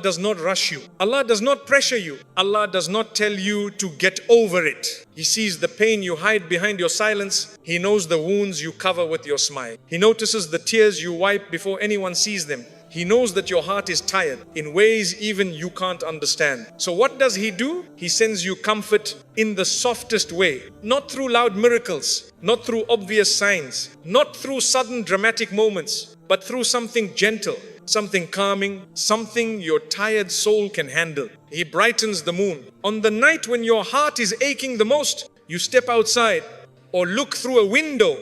does not rush you. Allah does not pressure you. Allah does not tell you to get over it. He sees the pain you hide behind your silence. He knows the wounds you cover with your smile. He notices the tears you wipe before anyone sees them. He knows that your heart is tired in ways even you can't understand. So what does He do? He sends you comfort in the softest way. Not through loud miracles, not through obvious signs, not through sudden dramatic moments, but through something gentle, something calming, something your tired soul can handle. He brightens the moon. On the night when your heart is aching the most, you step outside or look through a window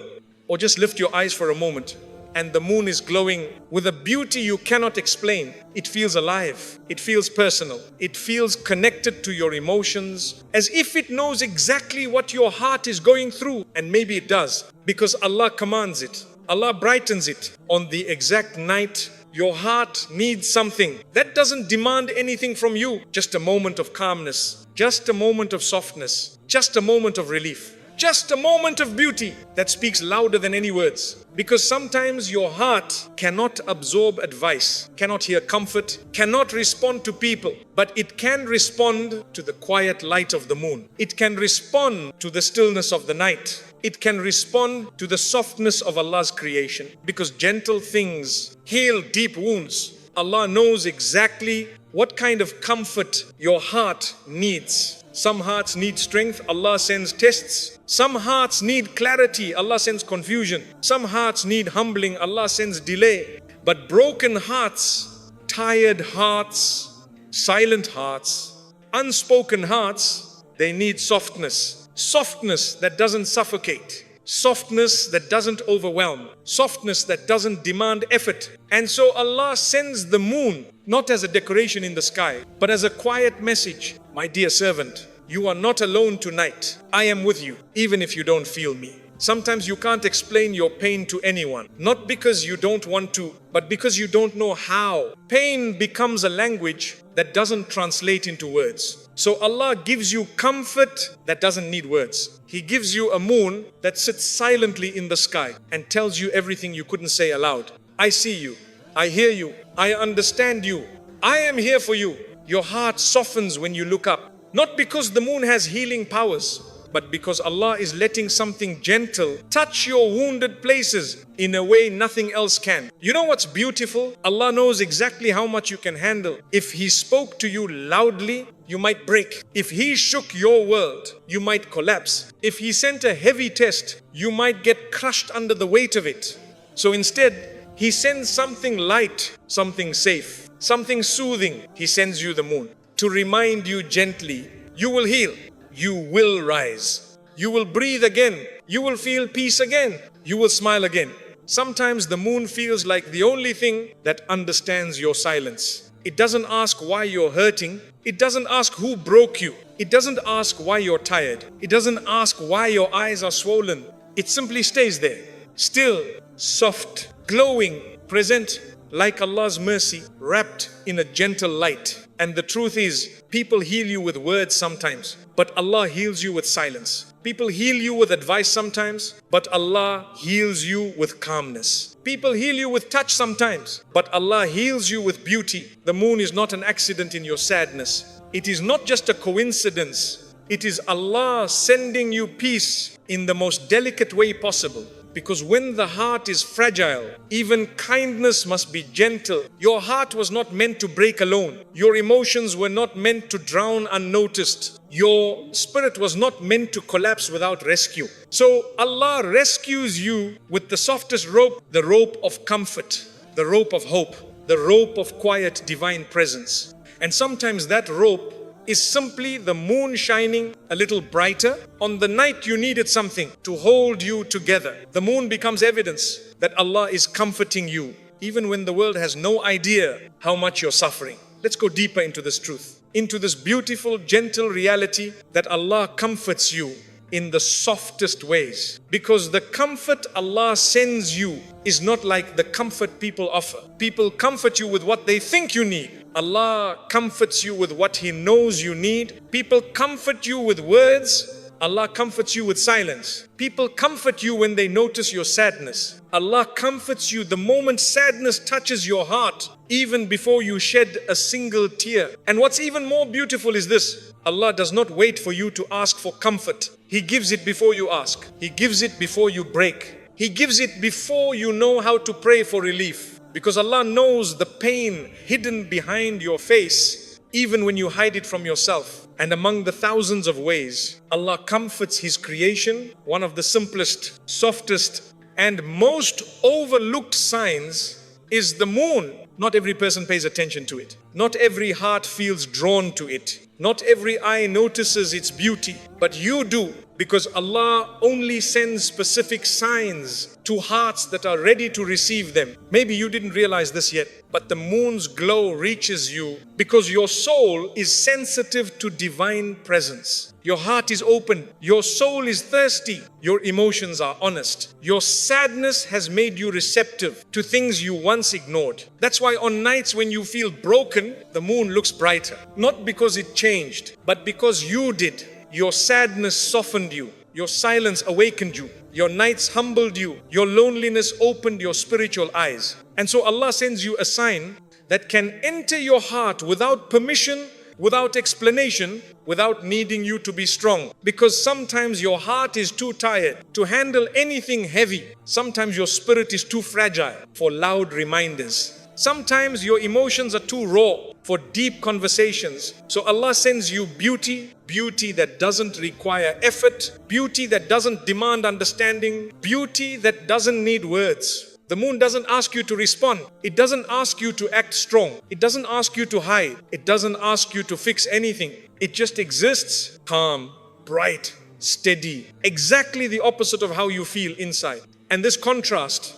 or just lift your eyes for a moment. And the moon is glowing with a beauty you cannot explain. It feels alive. It feels personal. It feels connected to your emotions, as if it knows exactly what your heart is going through. And maybe it does, because Allah commands it. Allah brightens it. On the exact night your heart needs something that doesn't demand anything from you. Just a moment of calmness. Just a moment of softness. Just a moment of relief. Just a moment of beauty that speaks louder than any words. Because sometimes your heart cannot absorb advice, cannot hear comfort, cannot respond to people, but it can respond to the quiet light of the moon. It can respond to the stillness of the night. It can respond to the softness of Allah's creation. Because gentle things heal deep wounds. Allah knows exactly what kind of comfort your heart needs. Some hearts need strength, Allah sends tests. Some hearts need clarity, Allah sends confusion. Some hearts need humbling, Allah sends delay. But broken hearts, tired hearts, silent hearts, unspoken hearts, they need softness. Softness that doesn't suffocate. Softness that doesn't overwhelm. Softness that doesn't demand effort. And so Allah sends the moon, not as a decoration in the sky, but as a quiet message. My dear servant, you are not alone tonight. I am with you, even if you don't feel me. Sometimes you can't explain your pain to anyone, not because you don't want to, but because you don't know how. Pain becomes a language that doesn't translate into words. So Allah gives you comfort that doesn't need words. He gives you a moon that sits silently in the sky and tells you everything you couldn't say aloud. I see you. I hear you. I understand you. I am here for you. Your heart softens when you look up. Not because the moon has healing powers, but because Allah is letting something gentle touch your wounded places in a way nothing else can. You know what's beautiful? Allah knows exactly how much you can handle. If He spoke to you loudly, you might break. If He shook your world, you might collapse. If He sent a heavy test, you might get crushed under the weight of it. So instead, He sends something light, something safe, something soothing. He sends you the moon to remind you gently, you will heal. You will rise. You will breathe again. You will feel peace again. You will smile again. Sometimes the moon feels like the only thing that understands your silence. It doesn't ask why you're hurting. It doesn't ask who broke you. It doesn't ask why you're tired. It doesn't ask why your eyes are swollen. It simply stays there, still, soft, glowing, present, like Allah's mercy, wrapped in a gentle light. And the truth is, people heal you with words sometimes, but Allah heals you with silence. People heal you with advice sometimes, but Allah heals you with calmness. People heal you with touch sometimes, but Allah heals you with beauty. The moon is not an accident in your sadness. It is not just a coincidence. It is Allah sending you peace in the most delicate way possible. Because when the heart is fragile, even kindness must be gentle. Your heart was not meant to break alone. Your emotions were not meant to drown unnoticed. Your spirit was not meant to collapse without rescue. So Allah rescues you with the softest rope, the rope of comfort, the rope of hope, the rope of quiet divine presence. And sometimes that rope is simply the moon shining a little brighter on the night you needed something to hold you together. The moon becomes evidence that Allah is comforting you, even when the world has no idea how much you're suffering. Let's go deeper into this truth, into this beautiful, gentle reality that Allah comforts you in the softest ways. Because the comfort Allah sends you is not like the comfort people offer. People comfort you with what they think you need. Allah comforts you with what He knows you need. People comfort you with words. Allah comforts you with silence. People comfort you when they notice your sadness. Allah comforts you the moment sadness touches your heart, even before you shed a single tear. And what's even more beautiful is this: Allah does not wait for you to ask for comfort. He gives it before you ask. He gives it before you break. He gives it before you know how to pray for relief. Because Allah knows the pain hidden behind your face, even when you hide it from yourself. And among the thousands of ways Allah comforts His creation, one of the simplest, softest, and most overlooked signs is the moon. Not every person pays attention to it. Not every heart feels drawn to it. Not every eye notices its beauty, but you do, because Allah only sends specific signs to hearts that are ready to receive them. Maybe you didn't realize this yet, but the moon's glow reaches you because your soul is sensitive to divine presence. Your heart is open. Your soul is thirsty. Your emotions are honest. Your sadness has made you receptive to things you once ignored. That's why on nights when you feel broken, the moon looks brighter. Not because it changed, but because you did. Your sadness softened you. Your silence awakened you. Your nights humbled you. Your loneliness opened your spiritual eyes. And so Allah sends you a sign that can enter your heart without permission, without explanation, without needing you to be strong. Because sometimes your heart is too tired to handle anything heavy. Sometimes your spirit is too fragile for loud reminders. Sometimes your emotions are too raw for deep conversations. So Allah sends you beauty, beauty that doesn't require effort, beauty that doesn't demand understanding, beauty that doesn't need words. The moon doesn't ask you to respond. It doesn't ask you to act strong. It doesn't ask you to hide. It doesn't ask you to fix anything. It just exists, calm, bright, steady, exactly the opposite of how you feel inside. And this contrast,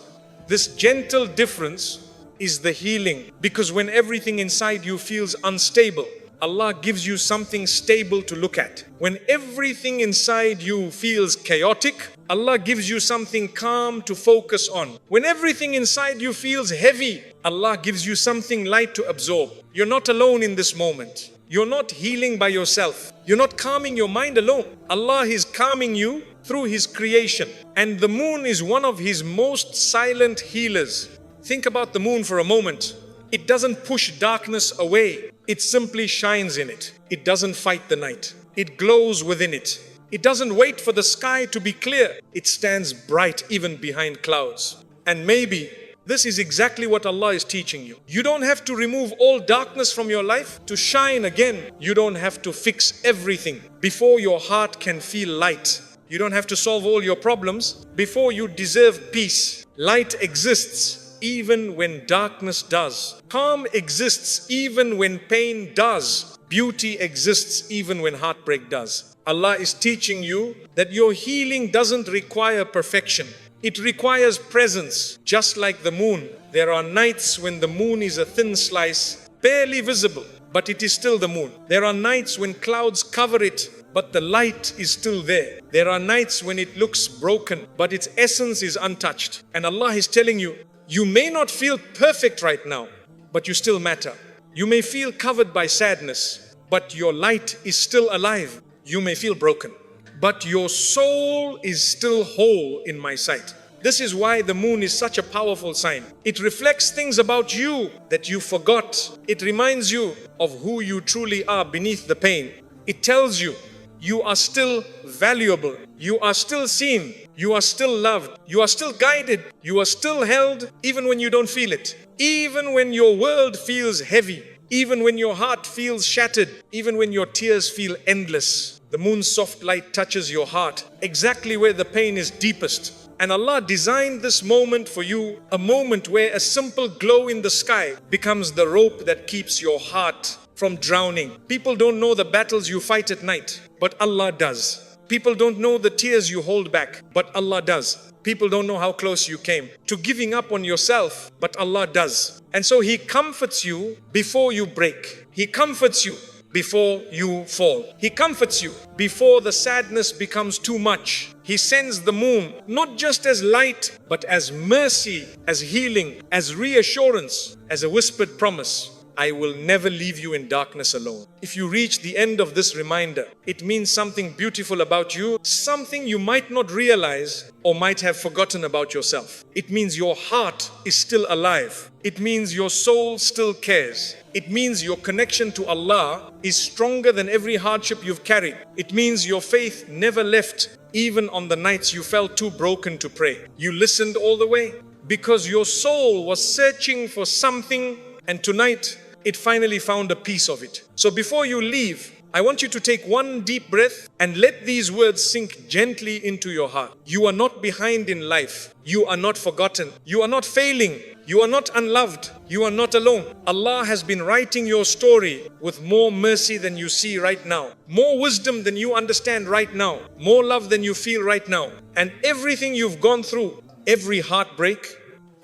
this gentle difference is the healing. Because when everything inside you feels unstable, Allah gives you something stable to look at. When everything inside you feels chaotic, Allah gives you something calm to focus on. When everything inside you feels heavy, Allah gives you something light to absorb. You're not alone in this moment. You're not healing by yourself. You're not calming your mind alone. Allah is calming you through His creation. And the moon is one of His most silent healers. Think about the moon for a moment. It doesn't push darkness away. It simply shines in it. It doesn't fight the night. It glows within it. It doesn't wait for the sky to be clear. It stands bright even behind clouds. And maybe this is exactly what Allah is teaching you. You don't have to remove all darkness from your life to shine again. You don't have to fix everything before your heart can feel light. You don't have to solve all your problems before you deserve peace. Light exists even when darkness does. Calm exists even when pain does. Beauty exists even when heartbreak does. Allah is teaching you that your healing doesn't require perfection. It requires presence. Just like the moon, there are nights when the moon is a thin slice, barely visible, but it is still the moon. There are nights when clouds cover it, but the light is still there. There are nights when it looks broken, but its essence is untouched. And Allah is telling you, you may not feel perfect right now, but you still matter. You may feel covered by sadness, but your light is still alive. You may feel broken, but your soul is still whole in my sight. This is why the moon is such a powerful sign. It reflects things about you that you forgot. It reminds you of who you truly are beneath the pain. It tells you, you are still valuable. You are still seen. You are still loved. You are still guided. You are still held even when you don't feel it. Even when your world feels heavy. Even when your heart feels shattered. Even when your tears feel endless. The moon's soft light touches your heart exactly where the pain is deepest. And Allah designed this moment for you, a moment where a simple glow in the sky becomes the rope that keeps your heart from drowning. People don't know the battles you fight at night, but Allah does. People don't know the tears you hold back, but Allah does. People don't know how close you came to giving up on yourself, but Allah does. And so He comforts you before you break. He comforts you before you fall. He comforts you before the sadness becomes too much. He sends the moon not just as light, but as mercy, as healing, as reassurance, as a whispered promise. I will never leave you in darkness alone. If you reach the end of this reminder, it means something beautiful about you, something you might not realize or might have forgotten about yourself. It means your heart is still alive. It means your soul still cares. It means your connection to Allah is stronger than every hardship you've carried. It means your faith never left, even on the nights you felt too broken to pray. You listened all the way because your soul was searching for something, and tonight it finally found a piece of it. So before you leave, I want you to take one deep breath and let these words sink gently into your heart. You are not behind in life. You are not forgotten. You are not failing. You are not unloved. You are not alone. Allah has been writing your story with more mercy than you see right now, more wisdom than you understand right now, more love than you feel right now. And everything you've gone through, every heartbreak,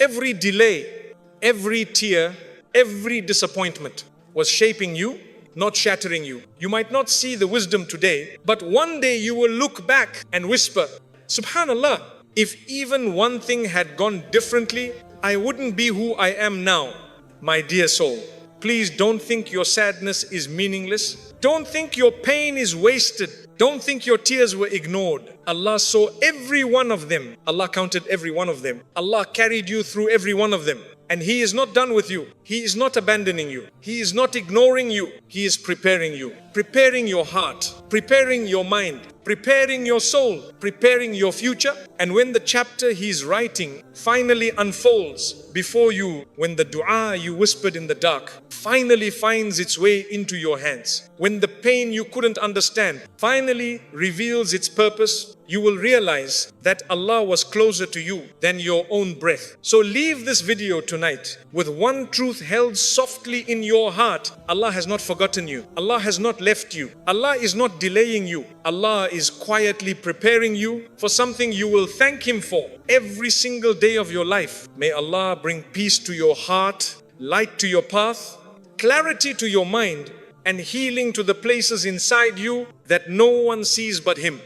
every delay, every tear, every disappointment was shaping you, not shattering you. You might not see the wisdom today, but one day you will look back and whisper, Subhanallah, if even one thing had gone differently, I wouldn't be who I am now. My dear soul, please don't think your sadness is meaningless. Don't think your pain is wasted. Don't think your tears were ignored. Allah saw every one of them. Allah counted every one of them. Allah carried you through every one of them. And He is not done with you. He is not abandoning you. He is not ignoring you. He is preparing you. Preparing your heart. Preparing your mind. Preparing your soul. Preparing your future. And when the chapter He is writing finally unfolds before you, when the dua you whispered in the dark finally finds its way into your hands, when the pain you couldn't understand finally reveals its purpose, you will realize that Allah was closer to you than your own breath. So leave this video tonight with one truth held softly in your heart. Allah has not forgotten you. Allah has not left you. Allah is not delaying you. Allah is quietly preparing you for something you will thank Him for every single day of your life. May Allah bring peace to your heart, light to your path, clarity to your mind, and healing to the places inside you that no one sees but Him.